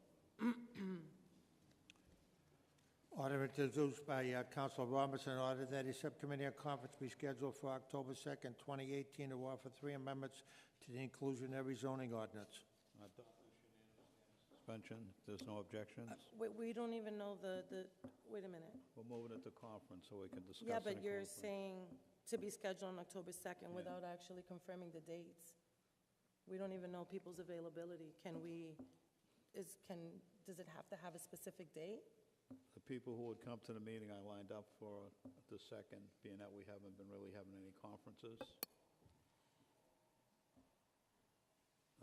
Order introduced by Councilor Robinson, order that a subcommittee on conference be scheduled for October 2nd, 2018, to offer 3 amendments to the inclusionary zoning ordinance. Suspension, there's no objections? We don't even know wait a minute. We'll move it to conference so we can discuss it. Yeah, in but you're conference. saying to be scheduled on October 2nd without actually confirming the dates. We don't even know people's availability. Does it have to have a specific date? The people who would come to the meeting I lined up for the 2nd, being that we haven't been really having any conferences.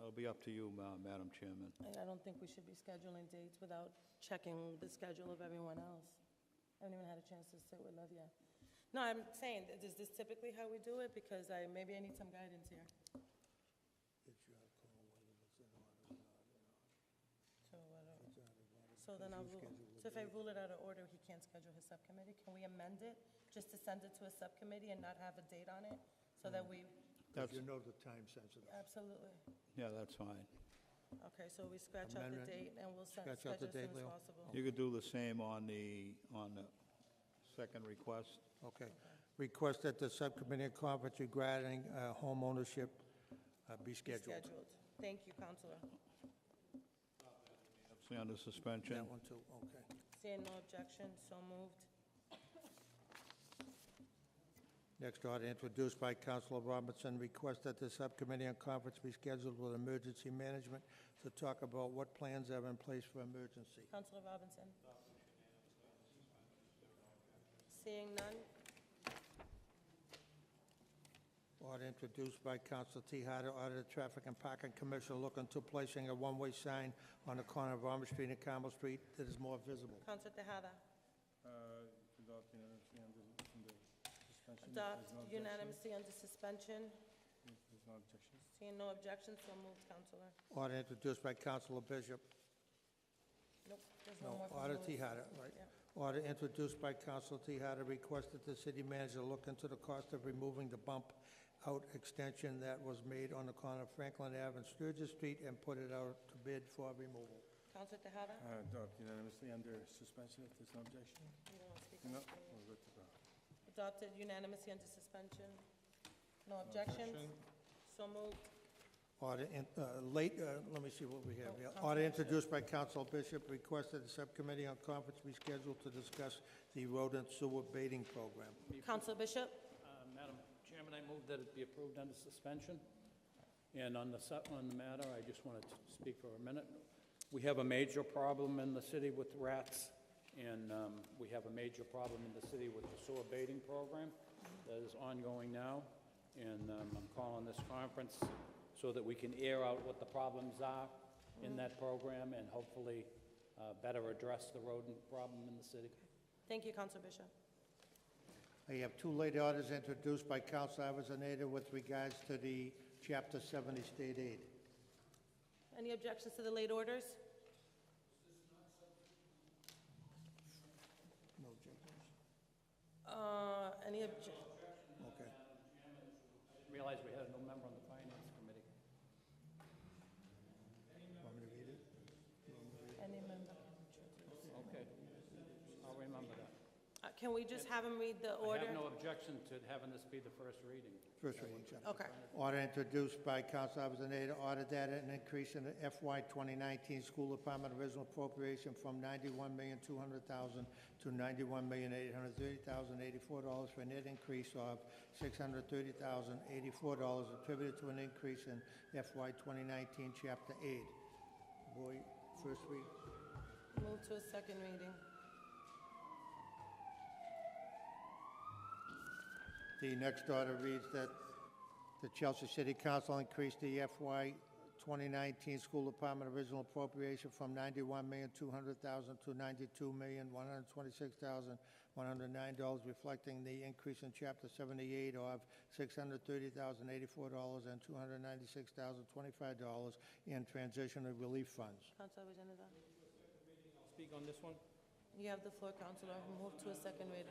It'll be up to you, Madam Chairman. I don't think we should be scheduling dates without checking the schedule of everyone else. I haven't even had a chance to sit with Lev yet. No, I'm saying, is this typically how we do it? Because maybe I need some guidance here. So then So if I rule it out of order, he can't schedule his subcommittee? Can we amend it, just to send it to a subcommittee and not have a date on it? So that we, If you know the time sensitive. absolutely. Yeah, that's fine. Okay, so we scratch out the Amendment. date and we'll send, Scratch out schedule the as date, soon as Leo. possible. You could do the same on the second request. Okay. Request that the subcommittee conference regarding home ownership be Be scheduled. Thank you, Counselor. See under suspension. That one too, okay. Seeing no objection, so moved. Next order introduced by Councilor Robinson, request that the subcommittee and conference be scheduled with emergency management to talk about what plans are in place for emergency. Counselor Robinson. Seeing none, Order introduced by Councilor Tahada, order the Traffic and Parking Commission look into placing a one-way sign on the corner of Armour Street and Carmel Street that is more visible. Counselor Tejada. Adopt unanimously under suspension. Adopt There's no objection. unanimously under suspension. There's no objection. Seeing no objection, so moved, Counselor. Order introduced by Councilor Bishop. Nope, there's no more. from Order Louis. Tahada, right. Yeah. Order introduced by Councilor Tahada, request that the city manager look into the cost of removing the bump-out extension that was made on the corner of Franklin Ave and Sturgis Street and put it out to bid for removal. Counselor Tejada. Adopt unanimously under suspension if there's no objection. You don't want to speak No, on this, please? we're good to go. Adopted unanimously under suspension. No objections? So moved. Order, let me see what we have Oh, here. Councilor Order Bishop. introduced by Council Bishop, request that the subcommittee on conference be scheduled to discuss the road and sewer baiting program. Counselor Bishop. Madam Chairman, I move that it be approved under suspension. And on the matter, I just wanted to speak for a minute. We have a major problem in the city with rats, and we have a major problem in the city with the sewer baiting program that is ongoing now. And I'm calling this conference so that we can air out what the problems are in that program and hopefully better address the rodent problem in the city. Thank you, Counselor Bishop. I have two late orders introduced by Council Avellaneda with regards to the Chapter 70 state aid. Any objections to the late orders? No objections? Any objection? Okay. Realize we had a new member on the Finance Committee. Want me to read it? Any member? Okay, I'll remember that. Can we just have him read the I order? have no objection to having this be the first reading. First reading, Chair. Okay. Order introduced by Council Avellaneda, order that an increase in the FY 2019 School Department original appropriation from $91,200,000 to $91,830,084 for a net increase of $630,084 attributed to an increase in FY 2019 Chapter 8. Boy, first read. Move to a second reading. The next order reads that the Chelsea City Council increased the FY 2019 School Department original appropriation from $91,200,000 to $92,126,109, reflecting the increase in Chapter 78 of $630,084 and $296,025 in transitional relief funds. Counselor Avellaneda. Speak on this one? You have the floor, Counselor. Move to a second reading.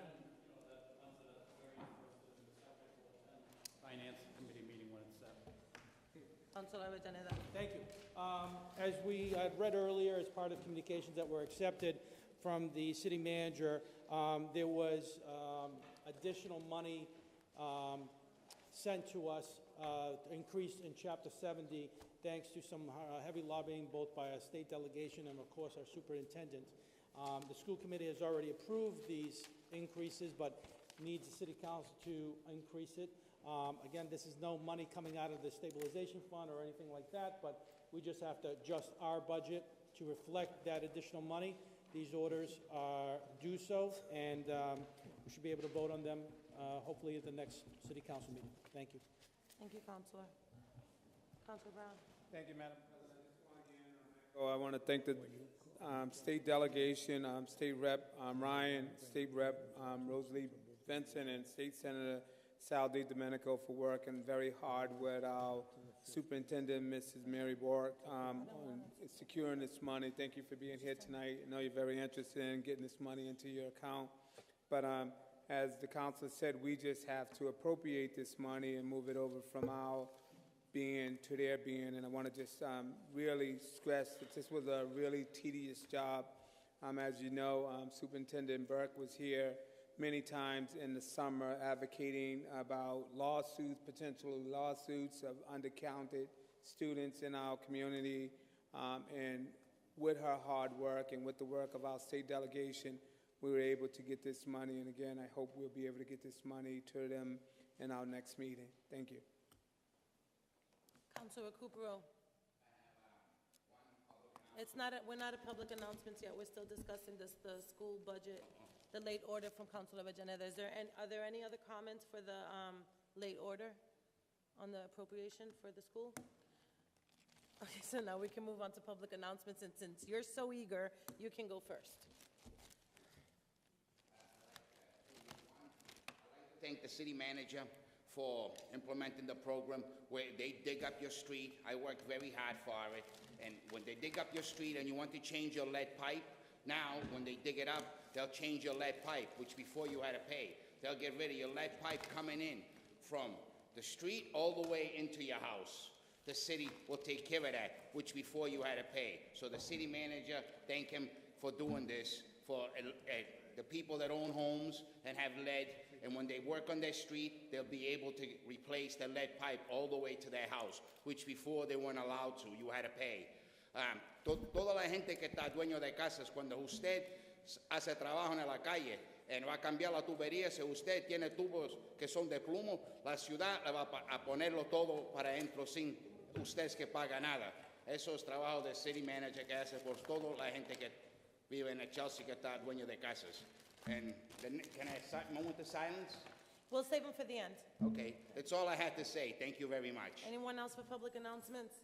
Finance Committee meeting when it's set. Counselor Avellaneda. Thank you. As we had read earlier, as part of communications that were accepted from the city manager, there was additional money sent to us, increased in Chapter 70, thanks to some heavy lobbying both by our state delegation and, of course, our superintendent. The school committee has already approved these increases, but needs the city council to increase it. Again, this is no money coming out of the stabilization fund or anything like that, but we just have to adjust our budget to reflect that additional money. These orders do so, and we should be able to vote on them hopefully at the next city council meeting. Thank you. Thank you, Counselor. Counselor Brown. Thank you, Madam President. I want to thank the state delegation, State Rep. Ryan, State Rep. Rosalie Benson, and State Senator Sal DiDomenico for working very hard with our superintendent, Mrs. Mary Bork, on securing this money. Thank you for being here tonight. I know you're very interested in getting this money into your account. But as the council said, we just have to appropriate this money and move it over from our being to their being. And I want to just really stress that this was a really tedious job. As you know, Superintendent Burke was here many times in the summer advocating about lawsuits, potential lawsuits of undercounted students in our community. And with her hard work and with the work of our state delegation, we were able to get this money. And again, I hope we'll be able to get this money to them in our next meeting. Thank you. Councilor Recupero. We're not at public announcements yet. We're still discussing the school budget, the late order from Councilor Avellaneda. Are there any other comments for the late order on the appropriation for the school? Okay, so now we can move on to public announcements, and since you're so eager, you can go first. Thank the city manager for implementing the program where they dig up your street. I worked very hard for it. And when they dig up your street and you want to change your lead pipe, now when they dig it up, they'll change your lead pipe, which before you had to pay. They'll get rid of your lead pipe coming in from the street all the way into your house. The city will take care of that, which before you had to pay. So the city manager, thank him for doing this for the people that own homes and have lead. And when they work on their street, they'll be able to replace the lead pipe all the way to their house, which before they weren't allowed to. You had to pay. Toda la gente que está dueño de casas, cuando usted hace trabajo en la calle, va a cambiar la tubería, si usted tiene tubos que son de plomo, la ciudad le va a ponerlo todo para adentro sin usted que paga nada. Eso es trabajo del city manager que hace por toda la gente que vive en el Chelsea que está dueño de casas. And can I have a moment of silence? We'll save them for the end. Okay, that's all I had to say. Thank you very much. Anyone else for public announcements?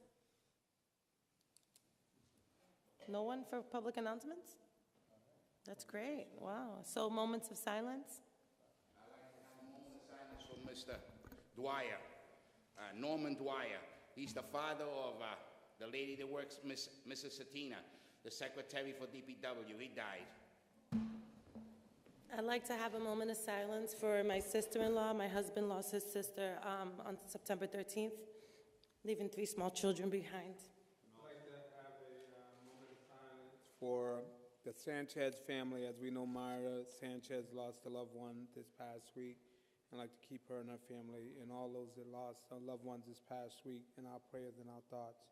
No one for public announcements? That's great. Wow. So moments of silence? I'd like to have a moment of silence for Mr. Dwyer, Norman Dwyer. He's the father of the lady that works, Mrs. Satina, the secretary for DPW. He died. I'd like to have a moment of silence for my sister-in-law. My husband lost his sister on September 13th, leaving 3 small children behind. I'd like to have a moment of silence for the Sanchez family. As we know, Myra Sanchez lost a loved one this past week. I'd like to keep her and her family and all those that lost loved ones this past week in our prayers and our thoughts.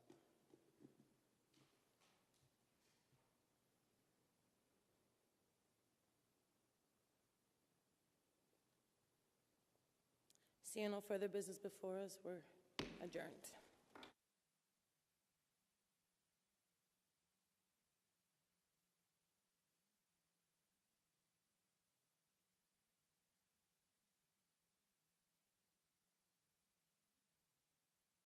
Seeing no further business before us, we're adjourned.